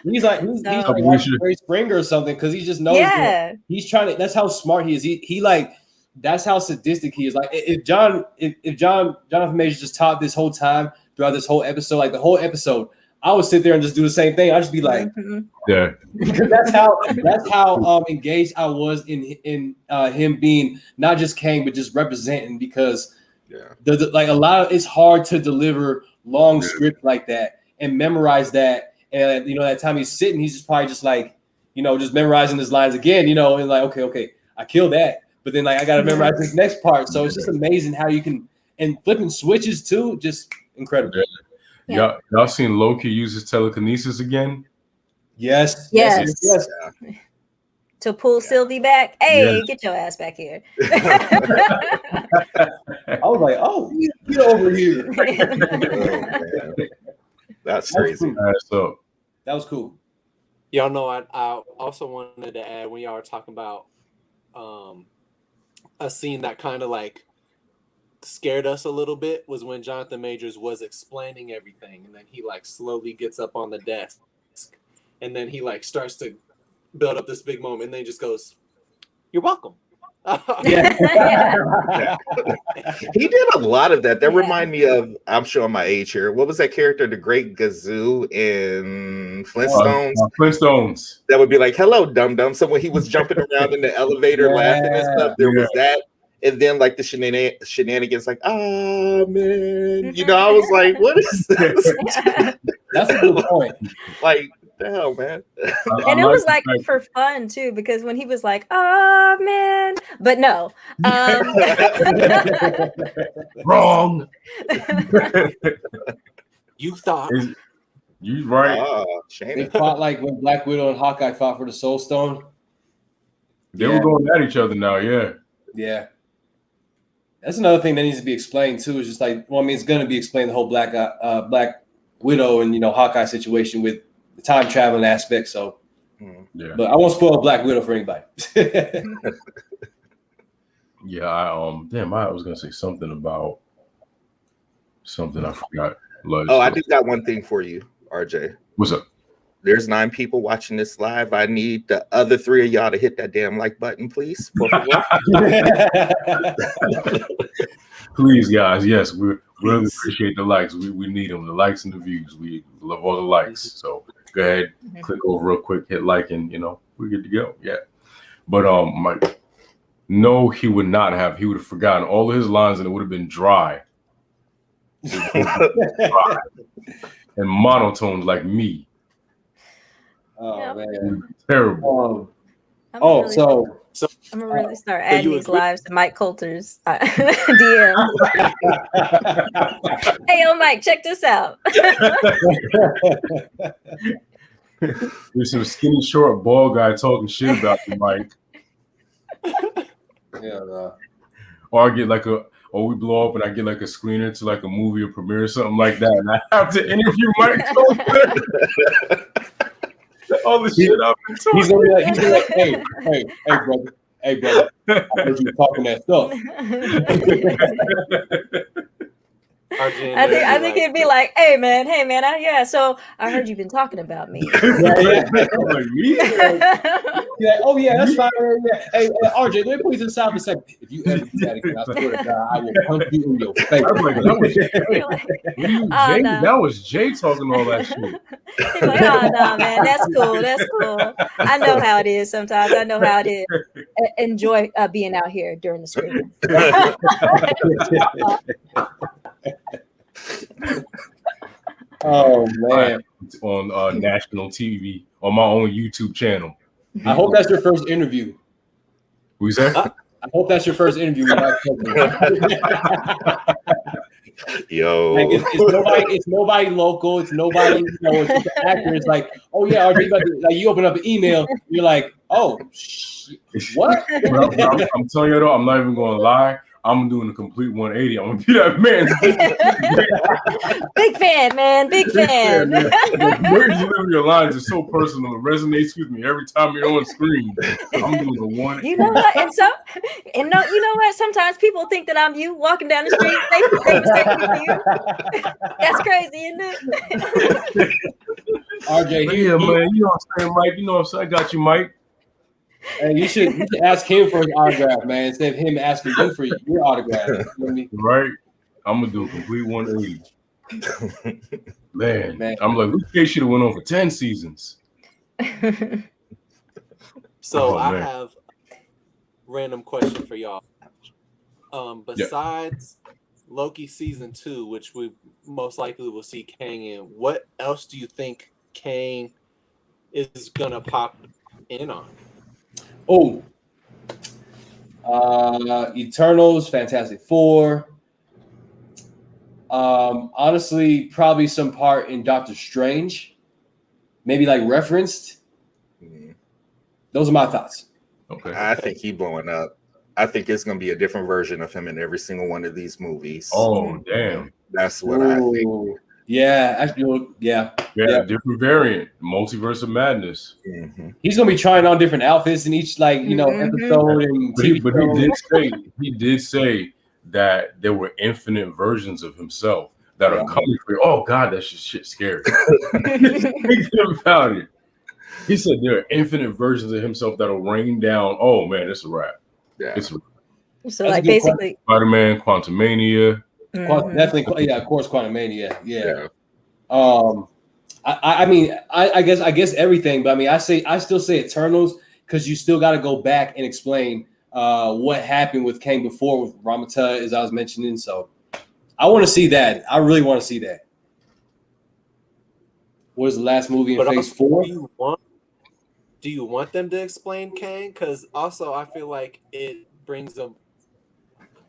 He's like Barry Springer or something because he just knows that he's trying to. That's how smart he is. He like that's how sadistic he is. Like if Jonathan Majors just taught this whole time throughout this whole episode, like the whole episode, I would sit there and just do the same thing. I'd just be like, yeah, because that's how engaged I was in him being not just Kang but just representing because like a lot of it's hard to deliver long script like that and memorize that. And that time he's sitting, he's just probably just like, just memorizing his lines again, and like, okay, I killed that, but then like I gotta memorize this next part. So it's just amazing how you can and flipping switches too, just incredible. Yeah. Y'all seen Loki use his telekinesis again? Yes. To pull Sylvie back. Hey, get your ass back here. I was like, oh, get over here. That's crazy. That was cool. Y'all know I also wanted to add when y'all were talking about a scene that kind of like scared us a little bit was when Jonathan Majors was explaining everything, and then he like slowly gets up on the desk, and then he like starts to build up this big moment, and then he just goes, "You're welcome." He did a lot of that. That remind me of, I'm showing my age here. What was that character, the Great Gazoo in Flintstones? Flintstones. That would be like, "Hello, dum dum." So when he was jumping around in the elevator laughing and stuff, there was that. And then like the shenanigans, like, "Ah, man," I was like, "What is this?" That's a good point. Like, the hell, man. And it was like for fun too, because when he was like, "Oh man," but no, wrong. You thought you right. They fought like when Black Widow and Hawkeye fought for the Soul Stone. They were going at each other now. Yeah. That's another thing that needs to be explained too. Is just like, well, I mean, it's going to be explained, the whole Black Widow and Hawkeye situation with the time traveling aspect. So, but I won't spoil Black Widow for anybody. I was gonna say something about something I forgot. I do got one thing for you, RJ. What's up? There's 9 people watching this live. I need the other 3 of y'all to hit that damn like button, please. Please, guys. Yes, we really appreciate the likes. We need them, the likes and the views. We love all the likes. So go ahead, click over real quick, hit like, and we're good to go. Yeah. But Mike, no, he would not have. He would have forgotten all of his lines, and it would have been dry. And monotoned like me. Oh man, terrible. I'm gonna really start adding these lives to Mike Coulter's DM. Hey, yo, Mike, check this out. There's some skinny, short, bald guy talking shit about you, Mike. Or I get like we blow up and I get like a screener to like a movie or premiere or something like that, and I have to interview Mike Coulter. All the shit up. He's gonna be like, hey, brother. I heard you talking that stuff. I think he'd be like, hey man, so I heard you've been talking about me. Like, me? Like, oh yeah, that's fine. Yeah. Hey, RJ, let me put you to the side for a second. If you ever do that again, I swear to God, I will punch you in your face. That was Jay talking all that shit. He's like, oh no, man, that's cool. I know how it is sometimes. I know how it is. Enjoy being out here during the screen. Oh man! On national TV on my own YouTube channel. I hope that's your first interview. Who's that? I hope that's your first interview. Yo, like it's nobody local. It's nobody. It's just an actor. It's like, oh yeah, RJ, like you open up an email, you're like, oh, what? I'm telling you though, I'm not even going to lie. I'm doing a complete 180. I'm gonna be that man. Big fan, man. Big fan. Man. The way you deliver your lines is so personal. It resonates with me every time you're on screen. I'm doing a 180. You know what? You know what? Sometimes people think that I'm you walking down the street. They mistake me for you. That's crazy, isn't it? RJ, Yeah, man. You know what I'm saying, Mike? You know what I'm saying? I got you, Mike. And you should ask him for his autograph, man, instead of him asking you for your autograph. You know what I mean? Right? I'm gonna do a complete 180. Man. I'm like, Luke Cage should have went on for 10 seasons. So I have a random question for y'all. Besides Loki season 2, which we most likely will see Kang in, what else do you think Kang is gonna pop in on? Oh, Eternals, Fantastic Four. Honestly, probably some part in Doctor Strange, maybe like referenced. Those are my thoughts. Okay. I think he's blowing up. I think it's going to be a different version of him in every single one of these movies. Oh, damn. That's what I think. Yeah, actually, yeah. Different variant, multiverse of madness. Mm-hmm. He's gonna be trying on different outfits in each, episode and TV But he did say that there were infinite versions of himself that are coming for you. Oh God, that's just shit scary. Think about it. He said there are infinite versions of himself that'll rain down. Oh man, it's a wrap. Yeah. It's a wrap. So like basically Spider-Man, Quantumania. Definitely, of course, Quantumania. Yeah. I guess everything, but I mean, I still say Eternals because you still got to go back and explain what happened with Kang before with Ramata, as I was mentioning. So I want to see that. I really want to see that. What was the last movie in Phase 4? Do you want them to explain Kang? Because also I feel like it brings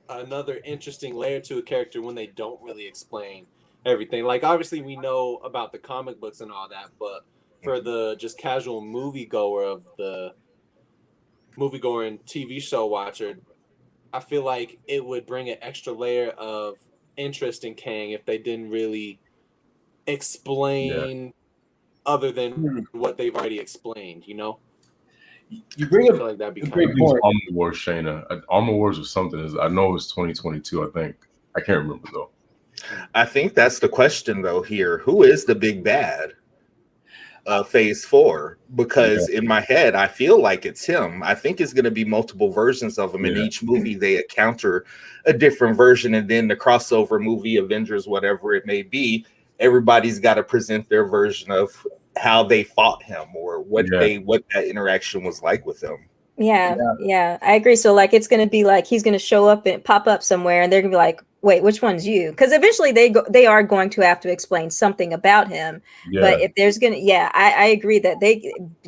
another interesting layer to a character when they don't really explain everything. Like obviously we know about the comic books and all that, but for the just casual moviegoer and TV show watcher, I feel like it would bring an extra layer of interest in Kang if they didn't really explain other than what they've already explained, you know? You bring up like that'd be great point. Armor Wars, Shayna. Armor Wars or something. I know it's 2022. I think I can't remember though. I think that's the question though here. Who is the big bad of Phase 4? Because in my head, I feel like it's him. I think it's going to be multiple versions of him. In each movie, they encounter a different version, and then the crossover movie, Avengers, whatever it may be, everybody's got to present their version of how they fought him or what that interaction was like with him. Yeah, I agree. So like it's gonna be like he's gonna show up and pop up somewhere, and they're gonna be like, "Wait, which one's you?" Because eventually they are going to have to explain something about him. Yeah. But if there's gonna, I agree that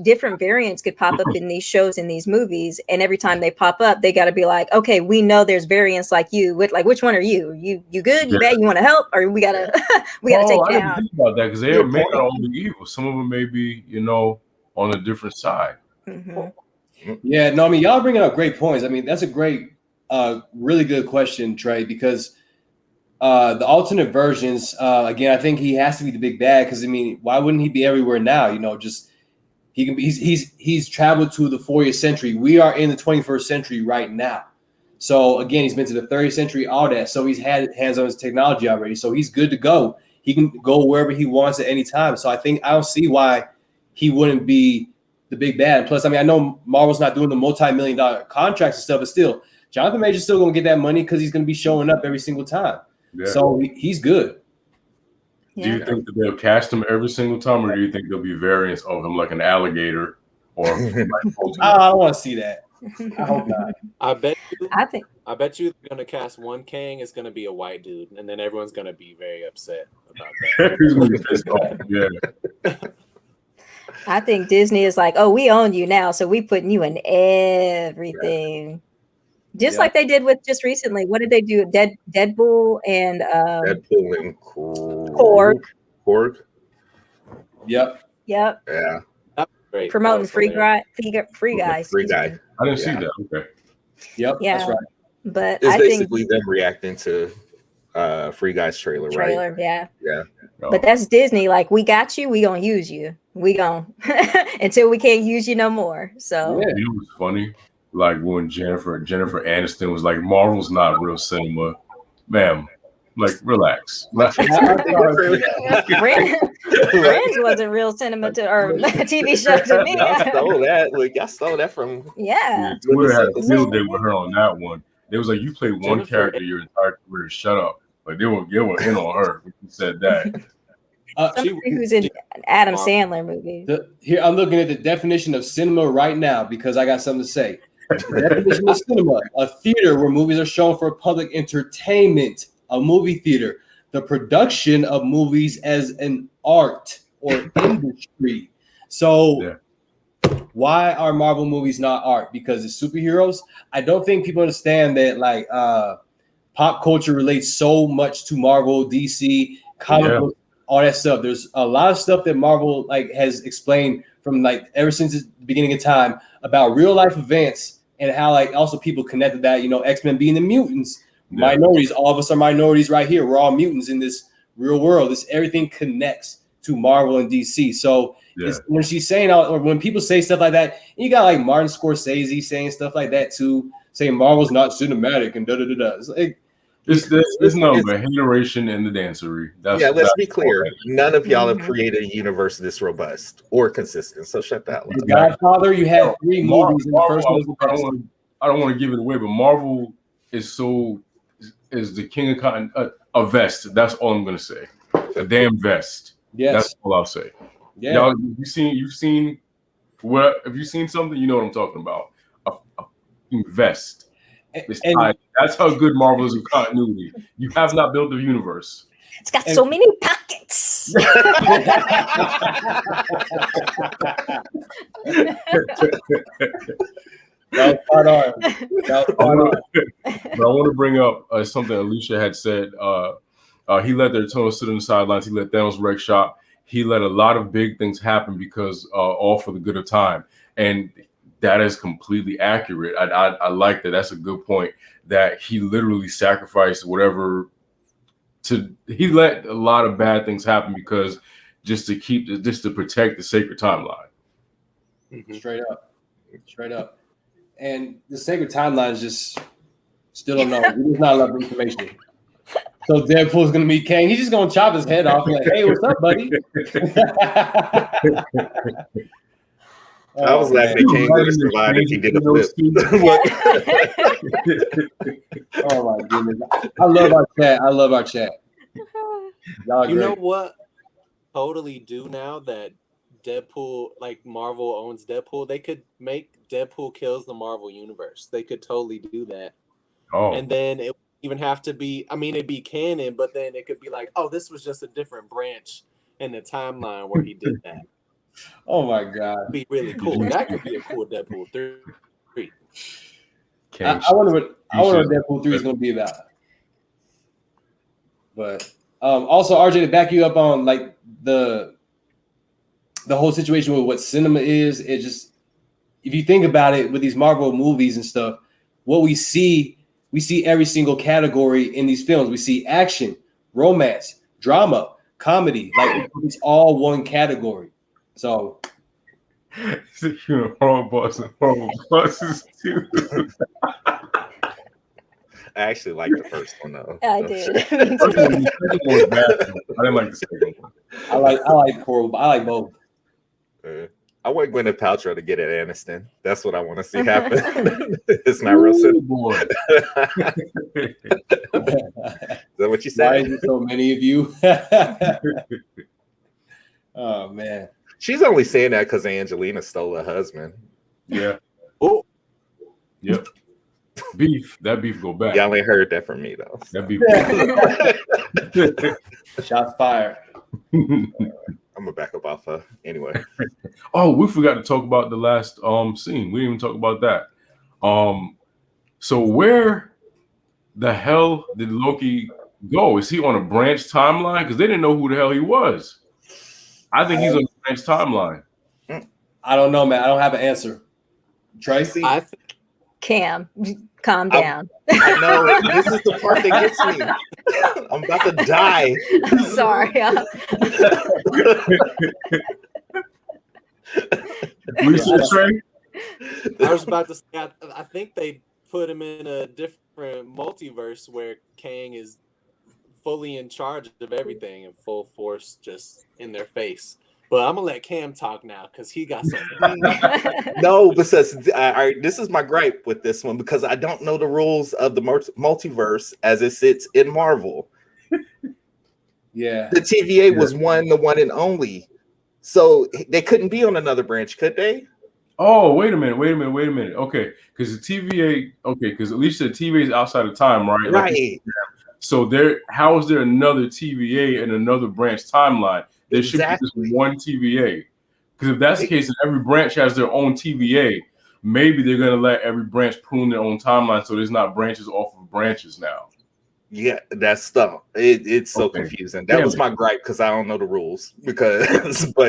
different variants could pop up in these shows, in these movies, and every time they pop up, they got to be like, "Okay, we know there's variants like you. Which one are you? You good? You bad? You want to help? Or we gotta take you down?" I didn't think about that because they may not all be evil. Some of them may be, on a different side. Mm-hmm. Yeah, no, I mean, y'all bringing up great points. I mean, that's a great, really good question, Trey, because the alternate versions, again, I think he has to be the big bad because, I mean, why wouldn't he be everywhere now? He's traveled to the 40th century. We are in the 21st century right now. So, again, he's been to the 30th century, all that. So he's had hands on his technology already. So he's good to go. He can go wherever he wants at any time. So I don't see why he wouldn't be the big bad. Plus, I mean, I know Marvel's not doing the multi-million-dollar contracts and stuff, but still, Jonathan Major's still going to get that money because he's going to be showing up every single time. Yeah. So he's good. Yeah. Do you think that they'll cast him every single time, or do you think there'll be variants of him, like an alligator? Or I don't want to see that. I hope not. I bet you they're going to cast one Kang. It's going to be a white dude, and then everyone's going to be very upset about that. He's going to be pissed off. Yeah. I think Disney is like, oh, we own you now, so we putting you in everything. Just like they did with just recently. What did they do? Deadpool and Korg. Yep. Yeah. Great. Promoting free guys. Free guy. I didn't see that. Okay. Yep. Yeah. That's right. But It's I basically think them reacting to Free Guy's trailer, right? yeah. Yeah. But that's Disney. Like, we got you, we gonna use you. We gonna until we can't use you no more. So Yeah. You know what's funny? Like when Jennifer Aniston was like, "Marvel's not real cinema, ma'am." Like, relax. I'm sorry. Friends wasn't real cinema or TV show to me. Y'all stole that. Like, y'all stole that from. Yeah. Twitter had a field day with her on that one. It was like, you played one Jennifer- character your entire career. Shut up. Like they were in on her when you said that. Somebody who's in Adam Sandler movies. Here, I'm looking at the definition of cinema right now because I got something to say. The definition of cinema: a theater where movies are shown for public entertainment. A movie theater, the production of movies as an art or industry. So, why are Marvel movies not art? Because it's superheroes. I don't think people understand that. Like, pop culture relates so much to Marvel, DC, comic books, all that stuff. There's a lot of stuff that Marvel like has explained from like ever since the beginning of time about real life events and how like also people connected that. You know, X-Men being the mutants. Minorities, all of us are minorities right here. We're all mutants in this real world. Everything connects to Marvel and DC. So it's, when she's saying, or when people say stuff like that, you got like Martin Scorsese saying stuff like that too, saying Marvel's not cinematic and da da da da. It's like it's no but hateration in the dancery. Let's be clear. None of y'all have created a universe this robust or consistent. So shut that one. Godfather, you had 3 movies in the first one. I don't want to give it away, but Marvel is the king of cotton. A vest. That's all I'm gonna say. A damn vest. Yes, that's all I'll say. Yeah, y'all, you've seen what? Have you seen something? You know what I'm talking about. A vest. That's how good Marvel is with continuity. You have not built the universe. It's got so many pockets. But I want to bring up something Alicia had said. He let their Thanos sit on the sidelines. He let Thanos wreck shop. He let a lot of big things happen because all for the good of time. And that is completely accurate. I like that. That's a good point. That he literally sacrificed whatever. He let a lot of bad things happen because just to protect the sacred timeline. Straight up. And the sacred timeline is just still don't know. There's not a lot of information. So Deadpool's gonna meet Kang. He's just gonna chop his head off. Like, hey, what's up, buddy? I was laughing at Kang would have survived if he did a flip. Oh my goodness! I love our chat. You know what? Totally do now that Deadpool, like Marvel owns Deadpool, they could make Deadpool kills the Marvel universe. They could totally do that. Oh, and then it wouldn't even have to be. I mean, it'd be canon, but then it could be like, oh, this was just a different branch in the timeline where he did that. Oh my god, it'd be really cool. That could be a cool Deadpool 3. I wonder what Deadpool 3 is going to be about. But also, RJ, to back you up on like the whole situation with what cinema is, it just, if you think about it with these Marvel movies and stuff, what we see every single category in these films. We see action, romance, drama, comedy, like it's all one category. So horrible bosses too. I actually like the first one though. I did. I didn't like the second one. I like horrible. I like both. I want Gwyneth Paltrow to get at Aniston. That's what I want to see happen. It's not real simple. Is that what you said? Why is there so many of you? Oh man. She's only saying that because Angelina stole her husband. Yeah. Oh. Yep. That beef go back. Y'all ain't heard that from me though. That beef. Shots fired. I'm gonna back up off her anyway. Oh, we forgot to talk about the last scene. We didn't even talk about that. So where the hell did Loki go? Is he on a branch timeline? Because they didn't know who the hell he was. I think he's on a branch timeline. I don't know, man. I don't have an answer. Tracy? Cam, calm down. I know this is the part that gets me. I'm about to die. I'm sorry. Trey? I was about to say, I think they put him in a different multiverse where Kang is fully in charge of everything and full force just in their face. But I'm gonna let Cam talk now because he got some. No, because this is my gripe with this one because I don't know the rules of the multiverse as it sits in Marvel. Yeah, the TVA was the one and only, so they couldn't be on another branch, could they? Oh, wait a minute. Okay, because the TVA, because at least the TVA is outside of time, right? Right. So how is there another TVA and another branch timeline? There should be just one TVA. Because if that's the case, and every branch has their own TVA, maybe they're going to let every branch prune their own timeline so there's not branches off of branches now. Yeah, that's stuff. It's so confusing. That was my gripe because I don't know the rules. But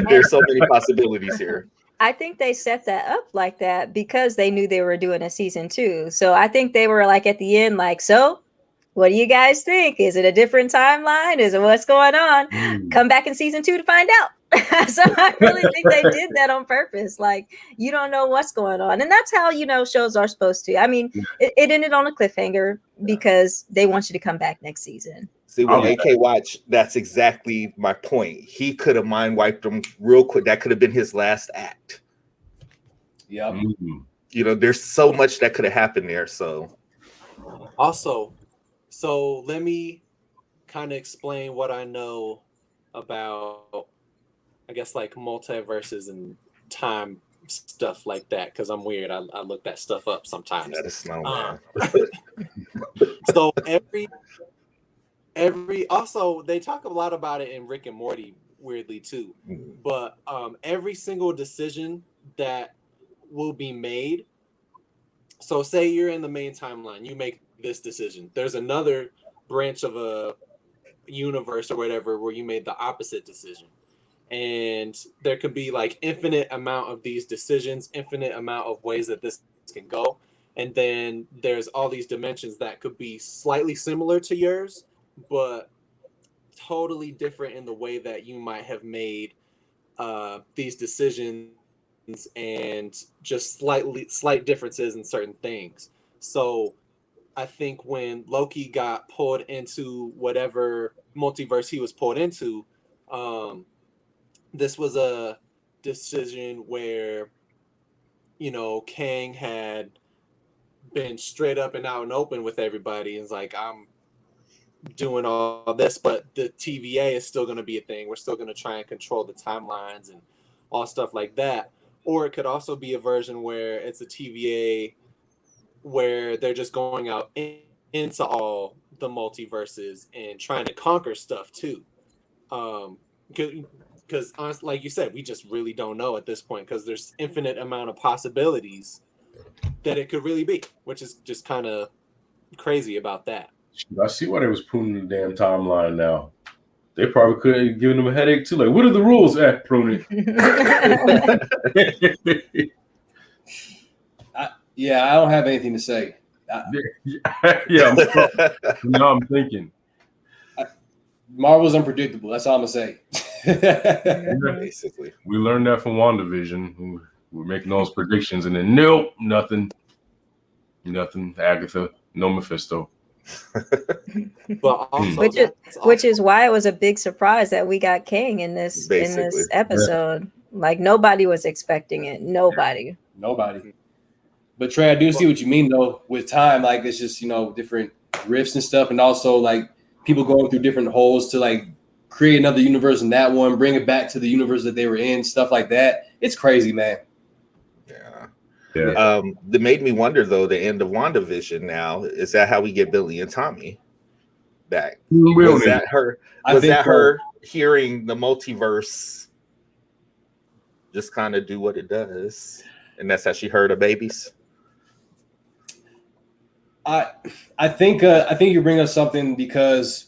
there's so many possibilities here. I think they set that up like that because they knew they were doing a season 2. So I think they were like at the end, like, so what do you guys think? Is it a different timeline? Is it what's going on? Come back in season 2 to find out. So I really think they did that on purpose. Like, you don't know what's going on. And that's how, shows are supposed to. I mean, it ended on a cliffhanger because they want you to come back next season. See, when AK watched, that's exactly my point. He could have mind wiped them real quick. That could have been his last act. Yeah. Mm-hmm. There's so much that could have happened there. So let me kind of explain what I know about, I guess, like multiverses and time stuff like that, because I'm weird. I look that stuff up sometimes. Let us know, man. So also they talk a lot about it in Rick and Morty, weirdly too. But every single decision that will be made. So say you're in the main timeline, you make this decision. There's another branch of a universe or whatever where you made the opposite decision. And there could be like infinite amount of these decisions, infinite amount of ways that this can go. And then there's all these dimensions that could be slightly similar to yours, but totally different in the way that you might have made these decisions and just slight differences in certain things. So I think when Loki got pulled into whatever multiverse he was pulled into, this was a decision where, Kang had been straight up and out and open with everybody. And it's like, I'm doing all this, but the TVA is still going to be a thing. We're still going to try and control the timelines and all stuff like that. Or it could also be a version where it's a TVA where they're just going out into all the multiverses and trying to conquer stuff too. Because honestly, like you said, we just really don't know at this point because there's infinite amount of possibilities that it could really be, which is just kind of crazy about that. I see why they was pruning the damn timeline now. They probably could have given them a headache too. Like, what are the rules at pruning? I don't have anything to say. I'm thinking. Marvel's unpredictable. That's all I'm gonna say. Basically, we learned that from WandaVision. We're making those predictions, and then nope, nothing. Agatha, no Mephisto. But also, which is why it was a big surprise that we got Kang in this episode. Yeah. Like nobody was expecting it. Nobody. But Trey, I do see what you mean though. With time, like it's just different rifts and stuff, and also like people going through different holes to like create another universe in that one, bring it back to the universe that they were in, stuff like that. It's crazy, man. Yeah. That made me wonder though. The end of WandaVision. Now is that how we get Billy and Tommy back? Was that her? Was that her hearing the multiverse just kind of do what it does, and that's how she heard of babies? I think you bring up something because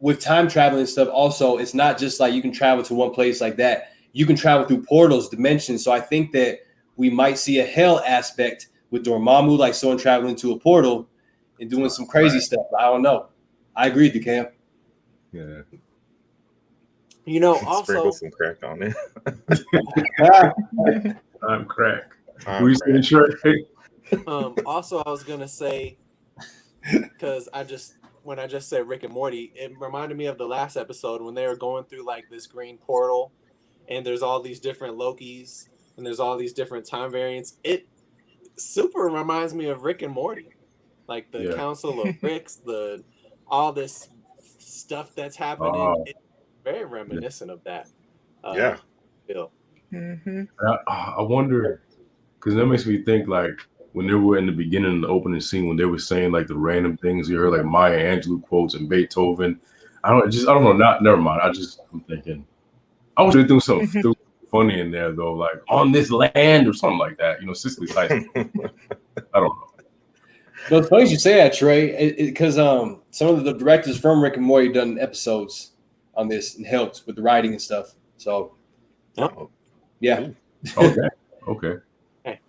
with time traveling and stuff, also it's not just like you can travel to one place like that. You can travel through portals, dimensions. So I think that we might see a hell aspect with Dormammu, like someone traveling to a portal and doing some crazy stuff. I don't know. I agree with you, Cam. Yeah. You know, Sprinkle also, some crack on it. I'm crack. I'm We crack. said also I was gonna say, because when I just said Rick and Morty, it reminded me of the last episode when they were going through like this green portal, and there's all these different Lokis, and there's all these different time variants. It super reminds me of Rick and Morty, like the Council of Ricks, all this stuff that's happening. It's very reminiscent of that. Bill. Mm-hmm. I wonder, because that makes me think like when they were in the beginning of the opening scene, when they were saying like the random things you heard, like Maya Angelou quotes and Beethoven. I don't know. Never mind. I'm thinking. I was doing something funny in there though, like on this land or something like that. Cicely Tyson. I don't know. But it's funny you say that, Trey, because some of the directors from Rick and Morty done episodes on this and helped with the writing and stuff. So, yeah. Okay. Hey.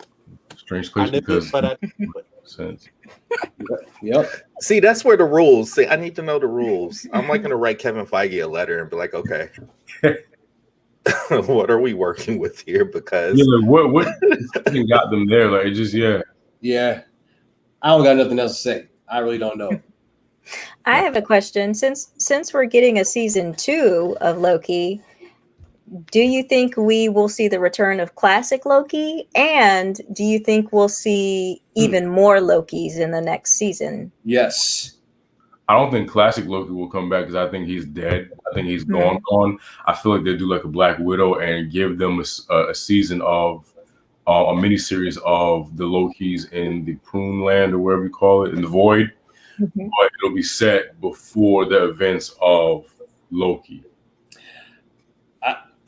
Strange place because sense. Yep. See, that's where the rules. See, I need to know the rules. I'm like going to write Kevin Feige a letter and be like, okay, what are we working with here? Because like what got them there? Like it just yeah. I don't got nothing else to say. I really don't know. I have a question. Since we're getting a season 2 of Loki, do you think we will see the return of classic Loki? And do you think we'll see even more Lokis in the next season? Yes. I don't think classic Loki will come back because I think he's dead. I think he's gone. I feel like they'll do like a Black Widow and give them a season of a miniseries of the Lokis in the Prune Land or whatever you call it, in the Void. But it'll be set before the events of Loki.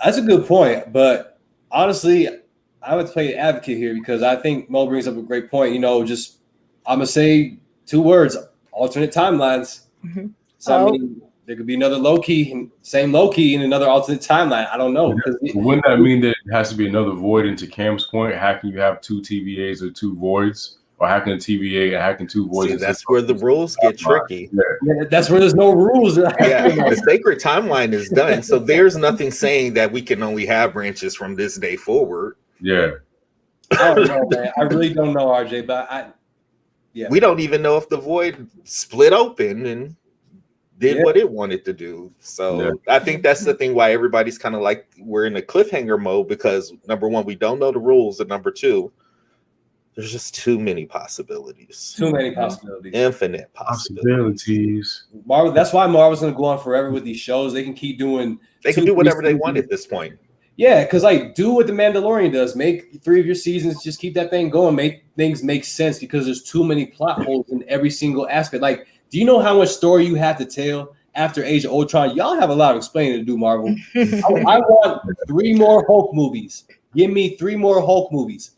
That's a good point, but honestly, I would play advocate here because I think Mo brings up a great point. I'm gonna say 2 words: alternate timelines. So I mean, there could be another Loki, same Loki in another alternate timeline. I don't know. Wouldn't that mean that it has to be another void? And to Cam's point, how can you have 2 TVAs or 2 voids, or how can a TVA and how can 2 voids? See, that's where the rules get tricky. Yeah, that's where there's no rules. The sacred timeline is done, so there's nothing saying that we can only have branches from this day forward. Yeah. I don't know, man. I really don't know, RJ, but we don't even know if the void split open and did what it wanted to do. So I think that's the thing why everybody's kind of like we're in a cliffhanger mode because number 1, we don't know the rules, and number 2, there's just too many possibilities. Too many possibilities. Infinite possibilities. Marvel. That's why Marvel's gonna go on forever with these shows. They can keep doing. They can do whatever they want at this point. Yeah, because like do what the Mandalorian does. Make 3 of your seasons. Just keep that thing going. Make things make sense because there's too many plot holes in every single aspect. Like, do you know how much story you have to tell after Age of Ultron? Y'all have a lot of explaining to do, Marvel. I want 3 more Hulk movies. Give me 3 more Hulk movies.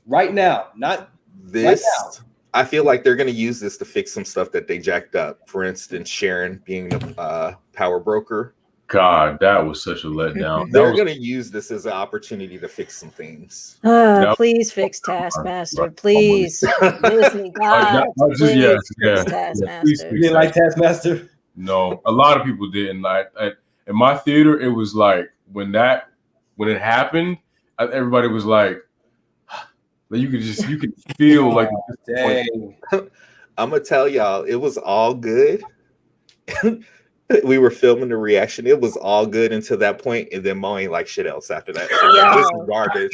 Right now, not this. Right now. I feel like they're going to use this to fix some stuff that they jacked up. For instance, Sharon being the power broker. God, that was such a letdown. They're going to use this as an opportunity to fix some things. Please fix Taskmaster. Please. Disney, God. Please fix Taskmaster. You didn't like Taskmaster? No, a lot of people didn't. Like in my theater, it was like when it happened, everybody was like, you could feel like dang. I'm gonna tell y'all, it was all good. We were filming the reaction. It was all good until that point, and then Mo ain't like shit else after that. So this is garbage.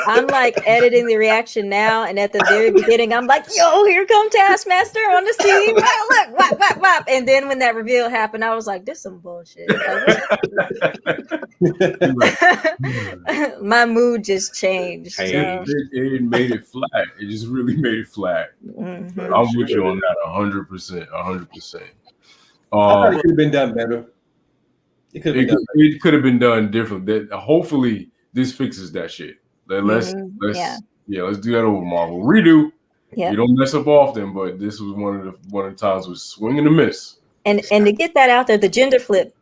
I'm like editing the reaction now, and at the very beginning, I'm like, "Yo, here come Taskmaster on the scene! Look, whap, whap, whap!" And then when that reveal happened, I was like, "This is some bullshit." My mood just changed. It made it flat. It just really made it flat. Mm-hmm. I'm with you on that 100%. 100%. I thought it could have been done better. It could have been done different. Hopefully, this fixes that shit. Let's do that over, Marvel. Redo. Yeah. You don't mess up often, but this was one of the times was swing and a miss. And to get that out there, the gender flip.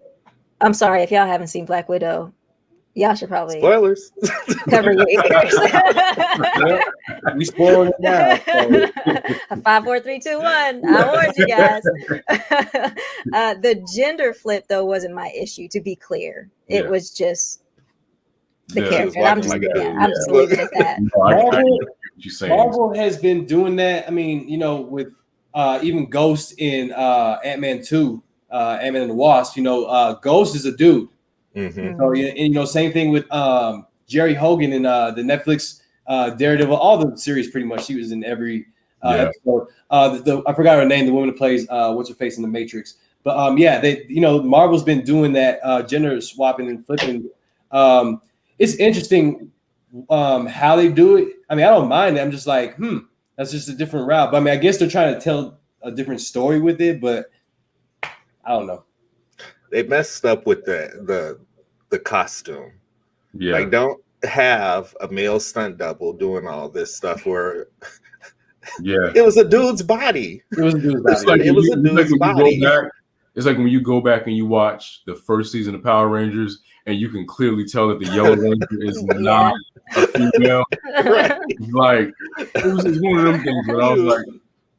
I'm sorry if y'all haven't seen Black Widow. Y'all should probably Spoilers. cover your ears. We spoiled it now. So. 5, 4, 3, 2, 1. I warned you guys. The gender flip though wasn't my issue. To be clear, it was just the character. I'm just leaving it at that. Marvel has been doing that. I mean, with even Ghost in Ant-Man 2, Ant-Man and the Wasp. Ghost is a dude. Mm-hmm. So and same thing with Jerry Hogan in the Netflix Daredevil, all the series pretty much. She was in every episode. I forgot her name, the woman who plays what's her face in the Matrix. But they Marvel's been doing that gender swapping and flipping. It's interesting how they do it. I mean, I don't mind it. I'm just like, that's just a different route. But I mean, I guess they're trying to tell a different story with it, but I don't know. They messed up with the costume. Yeah. Like, don't have a male stunt double doing all this stuff where it was a dude's body. It was a dude's body. It was a dude's body. It's like when you go back and you watch the first season of Power Rangers and you can clearly tell that the Yellow Ranger is not a female. Right. Like, it was one of them things where I was like,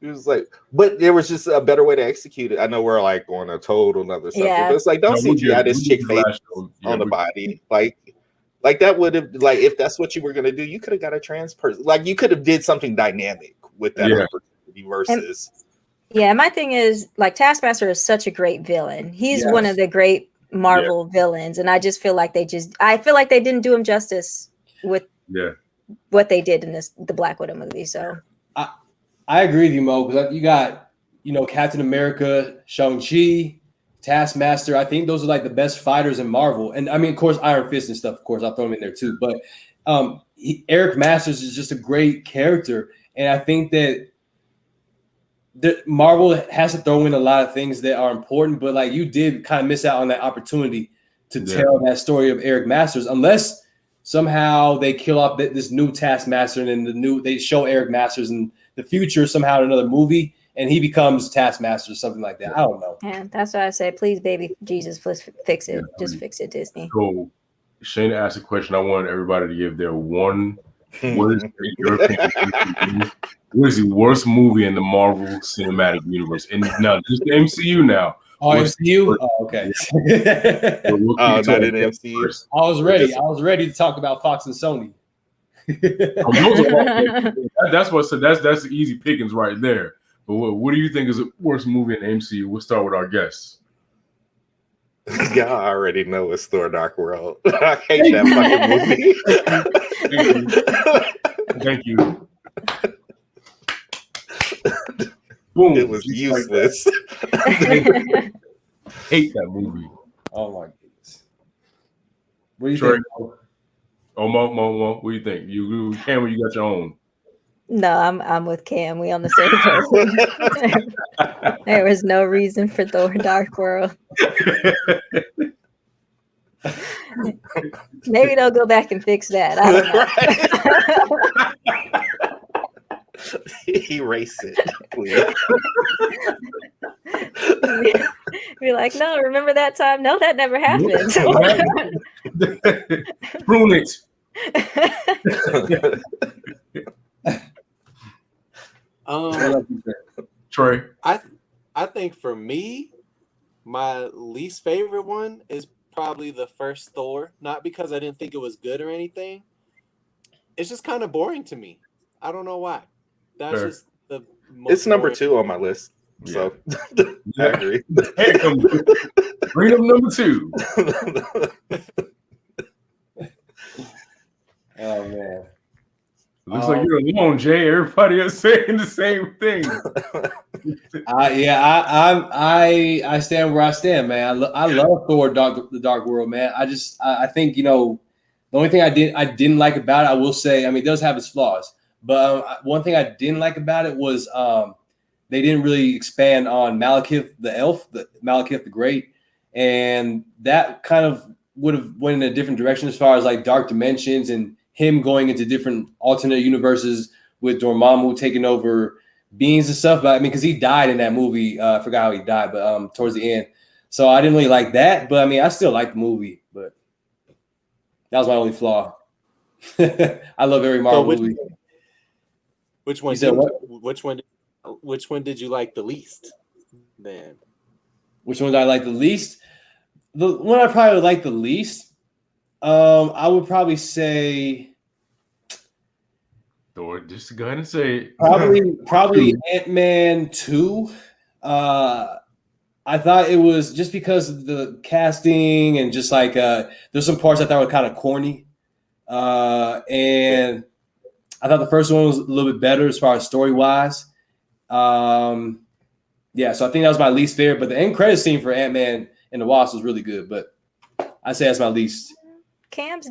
it was like, but there was just a better way to execute it. I know we're like on a total another subject, but it's like, don't CGI this chick face on the body. Like that would have, like, if that's what you were gonna do, you could have got a trans person. Like, you could have did something dynamic with that opportunity versus. My thing is, like, Taskmaster is such a great villain. He's one of the great Marvel villains, and I just feel like they didn't do him justice with what they did in the Black Widow movie. So I agree with you, Mo, because you got, Captain America, Shang-Chi, Taskmaster. I think those are like the best fighters in Marvel. And I mean, of course, Iron Fist and stuff, of course, I'll throw him in there too. But Eric Masters is just a great character. And I think that Marvel has to throw in a lot of things that are important, but like you did kind of miss out on that opportunity to tell that story of Eric Masters, unless somehow they kill off this new Taskmaster and then they show Eric Masters in the future somehow in another movie and he becomes Taskmaster or something like that. I don't know. Yeah, that's why I say, please, baby Jesus, please fix it. Just fix it, Disney. So Shayna asked a question. I wanted everybody to give their one. What is the worst movie in the Marvel Cinematic Universe? And now just the MCU now. Oh, MCU? Oh, okay. Not in MCU. I was ready. I was ready to talk about Fox and Sony. That's the easy pickings right there. But what do you think is the worst movie in the MCU? We'll start with our guests. Y'all already know it's Thor: Dark World. I hate that fucking movie. Thank you. Boom. It was useless. Hate that movie. Oh my goodness. What do you Trey? think? Oh, Mo, what do you think? You Cameron, you got your own. No, I'm with Cam. We on the same page. There was no reason for Thor: Dark World. Maybe they'll go back and fix that. I don't know. Erase it, please. Be like, no, remember that time? No, that never happened. Prune it. Trey. I think for me, my least favorite one is probably the first Thor. Not because I didn't think it was good or anything. It's just kind of boring to me. I don't know why. That's just the most It's number boring. 2 on my list. So I agree. Bring up number 2. Oh man. Looks like you're alone, Jay. Everybody else saying the same thing. I stand where I stand, man. I love Thor: The Dark World, man. I think the only thing I didn't like about it, I will say, I mean, it does have its flaws, but one thing I didn't like about it was they didn't really expand on Malekith the elf, Malekith the Great, and that kind of would have went in a different direction as far as like dark dimensions and him going into different alternate universes with Dormammu taking over beings and stuff. But I mean, because he died in that movie. I forgot how he died, but towards the end. So I didn't really like that. But I mean, I still like the movie. But That was my only flaw. I love every Marvel movie. Which one? You said what? Which one did you like the least? Then. Which one did I like the least? The one I probably like the least, I would probably say. Or just go ahead and say it. Probably Ant-Man 2. I thought it was just because of the casting and just like there's some parts I thought were kind of corny. And I thought the first one was a little bit better as far as story-wise. Yeah, so I think that was my least favorite. But the end credit scene for Ant-Man and the Wasp was really good. But I'd say that's my least. Cam's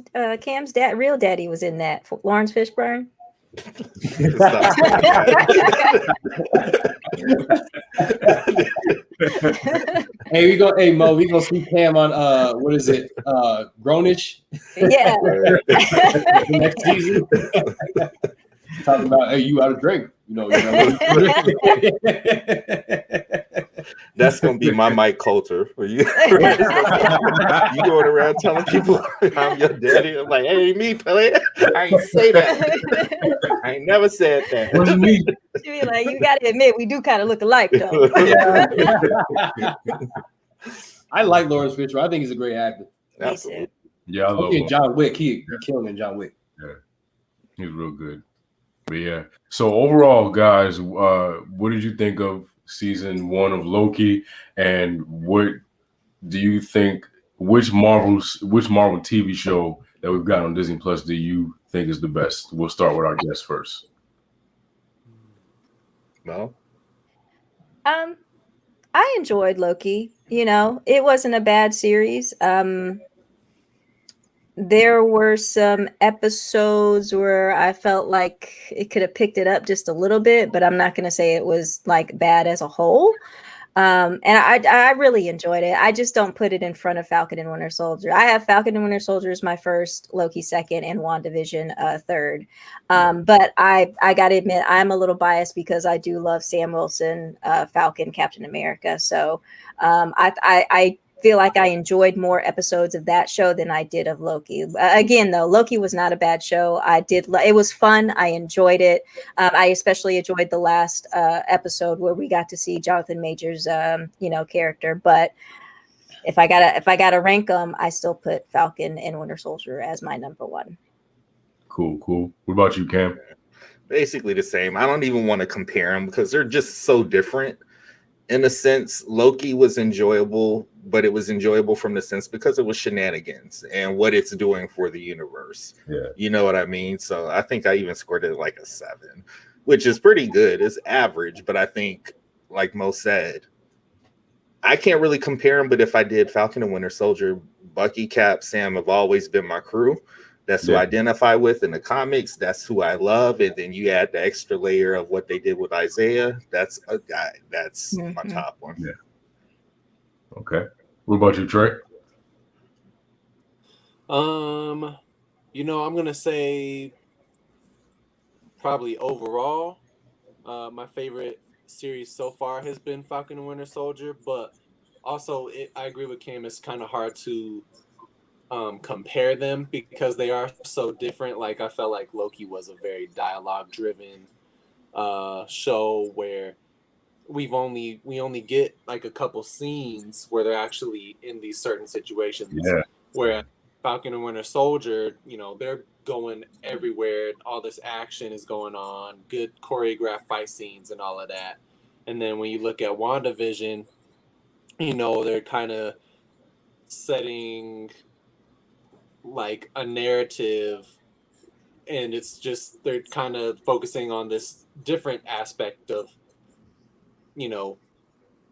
real daddy was in that. Lawrence Fishburne. Hey, Mo, we gonna see Cam on what is it? Grownish? Yeah. Next season. Talking about, hey, you out of drink. That's gonna be my Mike Coulter for you. You going around telling people I'm your daddy. I'm like, hey, me, player. I ain't say that. I ain't never said that. What do you mean? She be like, you gotta admit, we do kind of look alike, though. I like Lawrence Fishburne. I think he's a great actor. Absolutely. Yeah, I love him. John Wick. He killed in John Wick. Yeah, he's real good. But yeah. So overall, guys, what did you think of season 1 of Loki, and what do you think? Which Marvel TV show that we've got on Disney Plus do you think is the best? We'll start with our guest first. No. I enjoyed Loki. It wasn't a bad series. There were some episodes where I felt like it could have picked it up just a little bit, but I'm not going to say it was like bad as a whole. And I really enjoyed it. I just don't put it in front of Falcon and Winter Soldier. I have Falcon and Winter Soldier as my first, Loki second, and WandaVision third. But I got to admit, I'm a little biased because I do love Sam Wilson, Falcon, Captain America. So I feel like I enjoyed more episodes of that show than I did of Loki. Again, though, Loki was not a bad show. It was fun. I enjoyed it. I especially enjoyed the last episode where we got to see Jonathan Majors, character. But if I gotta rank them, I still put Falcon and Winter Soldier as my number one. Cool. What about you, Cam? Basically the same. I don't even want to compare them because they're just so different. In a sense, Loki was enjoyable, but it was enjoyable from the sense because it was shenanigans and what it's doing for the universe. Yeah. You know what I mean? So I think I even scored it like a 7, which is pretty good. It's average, but I think, like Mo said, I can't really compare them, but if I did, Falcon and Winter Soldier, Bucky, Cap, Sam have always been my crew. That's who I identify with in the comics. That's who I love. And then you add the extra layer of what they did with Isaiah. That's a guy. That's my top one. Yeah. Okay. What about you, Trey? I'm gonna say probably overall, my favorite series so far has been Falcon and Winter Soldier, but also I agree with Cam. It's kind of hard to compare them because they are so different. Like I felt like Loki was a very dialogue driven show where we only get like a couple scenes where they're actually in these certain situations. Yeah. Where Falcon and Winter Soldier, they're going everywhere. All this action is going on, good choreographed fight scenes and all of that. And then when you look at WandaVision, they're kind of setting like a narrative, and it's just they're kind of focusing on this different aspect of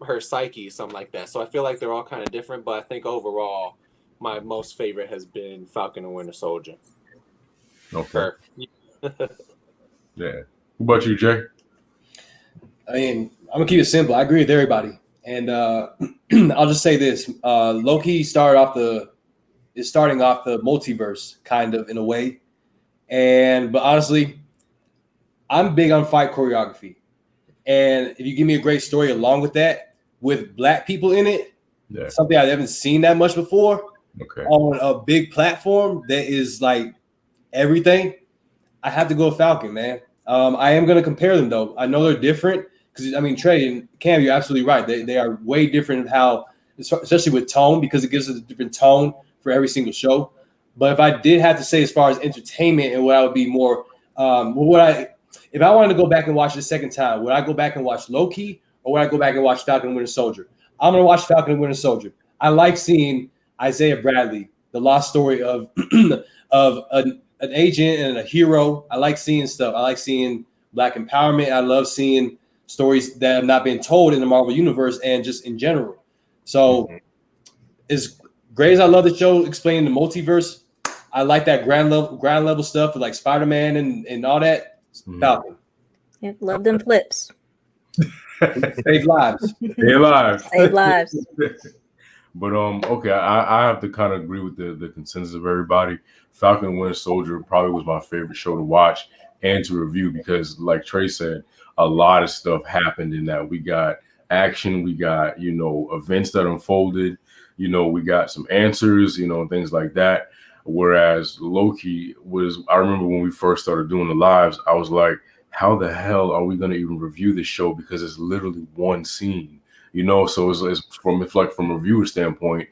her psyche, something like that. So I feel like they're all kind of different, but I think overall my most favorite has been Falcon and Winter Soldier. Okay. Yeah. What about you, Jay? I mean, I'm gonna keep it simple. I agree with everybody, and I'll just say this: Loki is starting off the multiverse, kind of in a way, but honestly, I'm big on fight choreography, and if you give me a great story along with that, with black people in it, something I haven't seen that much before, Okay. on a big platform that is like everything, I have to go Falcon, man. I am going to compare them though. I know they're different because I mean Trey and Cam, you're absolutely right. They are way different in how, especially with tone, because it gives us a different tone for every single show. But if I did have to say as far as entertainment and what I would be more, if I wanted to go back and watch it a second time, would I go back and watch Loki or would I go back and watch Falcon and Winter Soldier? I'm going to watch Falcon and Winter Soldier. I like seeing Isaiah Bradley, the lost story of of an agent and a hero. I like seeing stuff. I like seeing Black empowerment. I love seeing stories that have not been told in the Marvel universe and just in general. So as great as I love the show explaining the multiverse, I like that ground level stuff like Spider-Man and all that. Falcon. Yeah, love them flips. Save lives. Stay alive. Save lives. But okay, I have to kind of agree with the consensus of everybody. Falcon and Winter Soldier probably was my favorite show to watch and to review because, like Trey said, a lot of stuff happened in that. We got action, we got events that unfolded, we got some answers, things like that. Whereas Loki was, I remember when we first started doing the lives, I was like, how the hell are we going to even review this show because it's literally one scene. So it's from a viewer standpoint,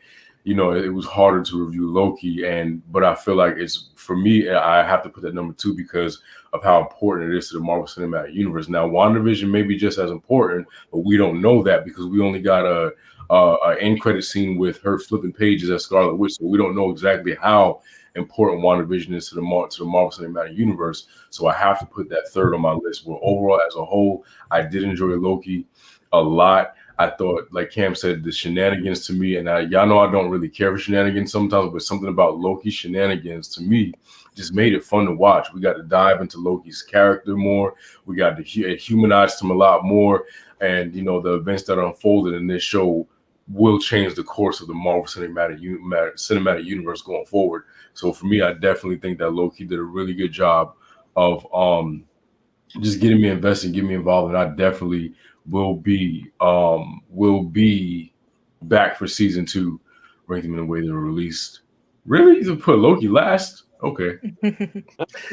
it was harder to review Loki, but I feel like for me, I have to put that number 2 because of how important it is to the Marvel Cinematic Universe. Now, WandaVision may be just as important, but we don't know that because we only got a end credit scene with her flipping pages as Scarlet Witch, so we don't know exactly how important WandaVision is to the Marvel Cinematic Universe. So I have to put that third on my list. But overall, as a whole, I did enjoy Loki a lot. I thought, like Cam said, the shenanigans to me, and y'all know I don't really care for shenanigans sometimes, but something about Loki's shenanigans to me just made it fun to watch. We got to dive into Loki's character more. We got to humanize him a lot more. And, the events that unfolded in this show will change the course of the Marvel Cinematic Universe going forward. So for me, I definitely think that Loki did a really good job of just getting me invested, getting me involved, and I definitely will be back for season 2, ranking them in the way they were released. Really? You put Loki last? Okay.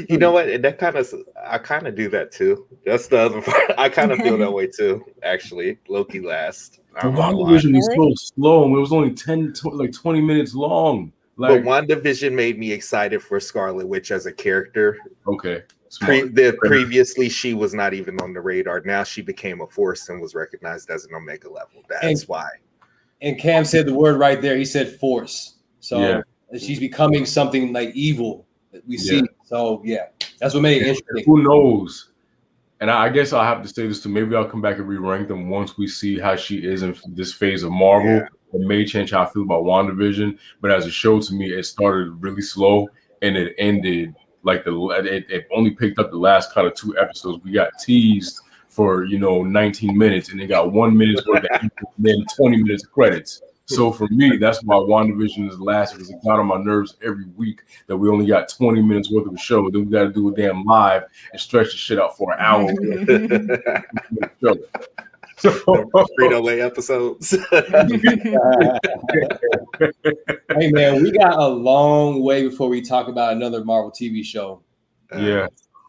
You know what? I kind of do that too. That's the other part. I kind of feel that way too. Actually, Loki last. WandaVision was so slow. It was only 20 minutes long. But WandaVision made me excited for Scarlet Witch as a character. Okay. Previously, she was not even on the radar. Now she became a force and was recognized as an Omega level. That's why. And Cam said the word right there. He said force. So she's becoming something like evil that we see. So that's what made it interesting. Who knows? And I guess I'll have to say this too. Maybe I'll come back and re-rank them once we see how she is in this phase of Marvel. Yeah. It may change how I feel about WandaVision. But as a show, to me, it started really slow and it ended like it only picked up the last kind of 2 episodes. We got teased for 19 minutes, and they got 1 minute's worth of and then 20 minutes of credits. So for me, that's why WandaVision is last, because it got on my nerves every week that we only got 20 minutes worth of a show. Then we got to do a damn live and stretch the shit out for an hour. So Frito-Lay episodes. Hey man, we got a long way before we talk about another Marvel TV show. Yeah,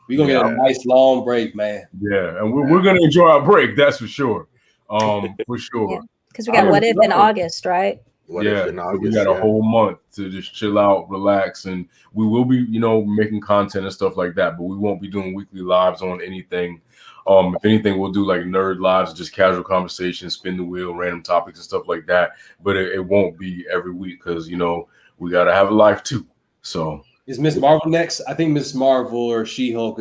we're gonna get a nice long break, man. Yeah, and we're gonna enjoy our break. That's for sure. For sure. Because we got What If in August, right? What If in August, we got a whole month to just chill out, relax, and we will be, making content and stuff like that. But we won't be doing weekly lives on anything. If anything, we'll do like nerd lives, just casual conversations, spin the wheel, random topics and stuff like that. But it won't be every week because we gotta have a life too. So is Miss Marvel next? I think Miss Marvel or She-Hulk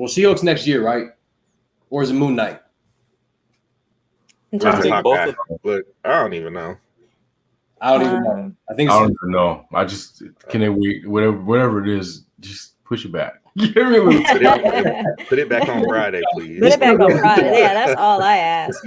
She-Hulk's next year, right? Or is it Moon Knight? I think both of them, but I don't even know. I don't even know. I don't even know. I just can they wait? Whatever it is, just push it back. Give me a little put it back on Friday, please. Put it back on Friday. Yeah, that's all I ask.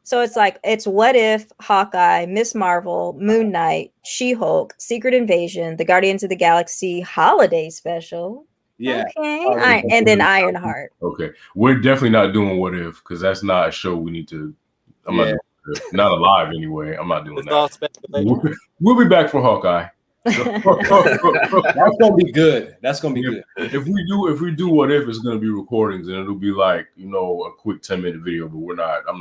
So it's What If, Hawkeye, Miss Marvel, Moon Knight, She-Hulk, Secret Invasion, the Guardians of the Galaxy holiday special. Yeah. Okay. And then Ironheart. Okay. We're definitely not doing What If because that's not a show we need to. Not alive anyway. I'm not doing It's all that. speculation. We'll be back for Hawkeye. That's gonna be good. That's gonna be good. If we do what if, it's gonna be recordings and it'll be like, a quick 10-minute video, but we're not. I don't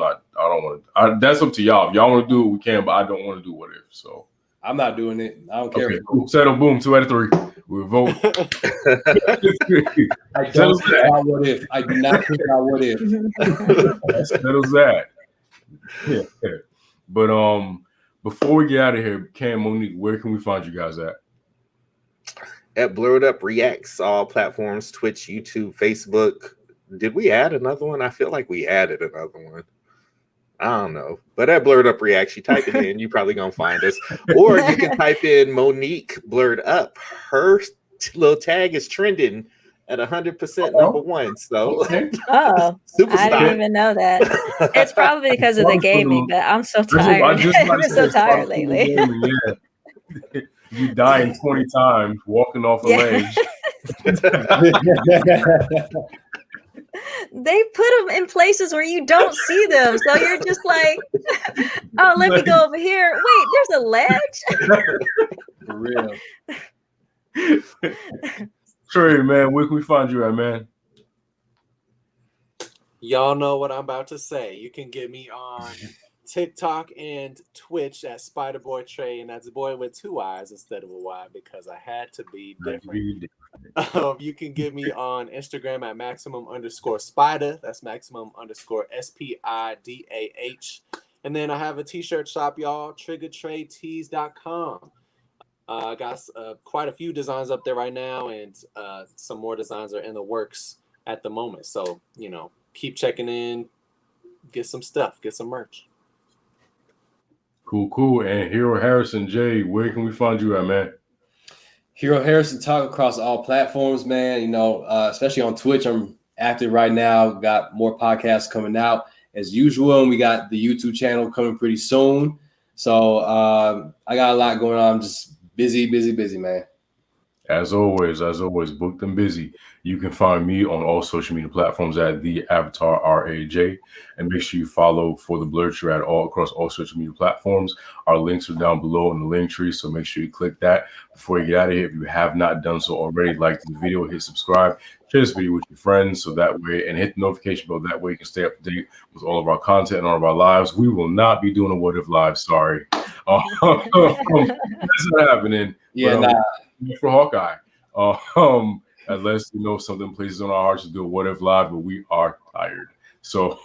want to. That's up to y'all. If y'all want to do it, we can, but I don't want to do what if. So I'm not doing it. I don't care. Okay, cool. Settle. Boom. 2 out of 3. We vote. I don't think about what if. I do not think about what if. Settles that. Yeah. But before we get out of here, Cam, Monique, where can we find you guys at? At Blerd Up Reacts, all platforms, Twitch, YouTube, Facebook. Did we add another one? I feel like we added another one. I don't know. But at Blerd Up Reacts, you type it in, you're probably going to find us. Or you can type in Monique Blerd Up. Her little tag is trending at 100% number one. So, I didn't even know that. It's probably because of the gaming, but I'm so tired. I've been so tired lately. You dying 20 times, walking off a ledge. They put them in places where you don't see them, so you're just like, "Oh, let me go over here." Wait, there's a ledge. For real. Trey, man, where can we find you at, man? Y'all know what I'm about to say. You can get me on TikTok and Twitch at Spiderboy Trey, and that's boy with 2 eyes instead of a Y because I had to be different. You can get me on Instagram at maximum_spider. That's maximum_SPIDAH. And then I have a t-shirt shop, y'all, triggertraytees.com. I got quite a few designs up there right now, and some more designs are in the works at the moment. So, keep checking in, get some stuff, get some merch. Cool. And Hero Harrison J, where can we find you at, man? Hero Harrison Talk across all platforms, man. Especially on Twitch, I'm active right now. Got more podcasts coming out as usual, and we got the YouTube channel coming pretty soon. So I got a lot going on. I'm just busy, man. As always, booked and busy. You can find me on all social media platforms at the Avatar RAJ, and make sure you follow for the Blerd Show across all social media platforms. Our links are down below in the link tree, so make sure you click that before you get out of here. If you have not done so already, like the video, hit subscribe, share this video with your friends, so that way, and hit the notification bell. That way, you can stay up to date with all of our content and all of our lives. We will not be doing a What If Live. Sorry, that's not happening. Yeah, for Hawkeye. Unless something places on our hearts to do a What If Live, but we are tired. So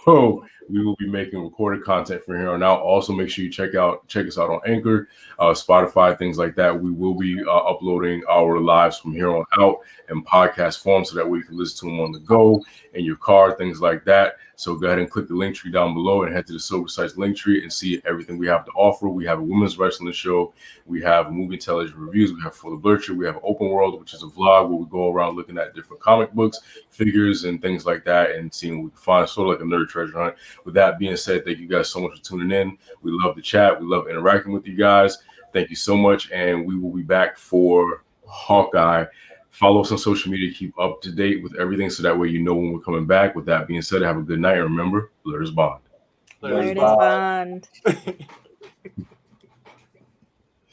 we will be making recorded content from here on out. Also, make sure you check us out on Anchor, Spotify, things like that. We will be uploading our lives from here on out in podcast form, so that way you can listen to them on the go, in your car, things like that. So go ahead and click the link tree down below and head to the Silver Sites link tree and see everything we have to offer. We have a women's wrestling show. We have movie and television reviews. We have For the Blerd Show. We have Open World, which is a vlog where we go around looking at different comic books, figures, and things like that, and seeing what we can find, sort of like a nerd treasure hunt. With that being said, thank you guys so much for tuning in. We love the chat. We love interacting with you guys. Thank you so much, and we will be back for Hawkeye. Follow us on social media, keep up to date with everything, so that way you know when we're coming back. With that being said, have a good night. And remember, Blerd is Bond. Blerd is Bond.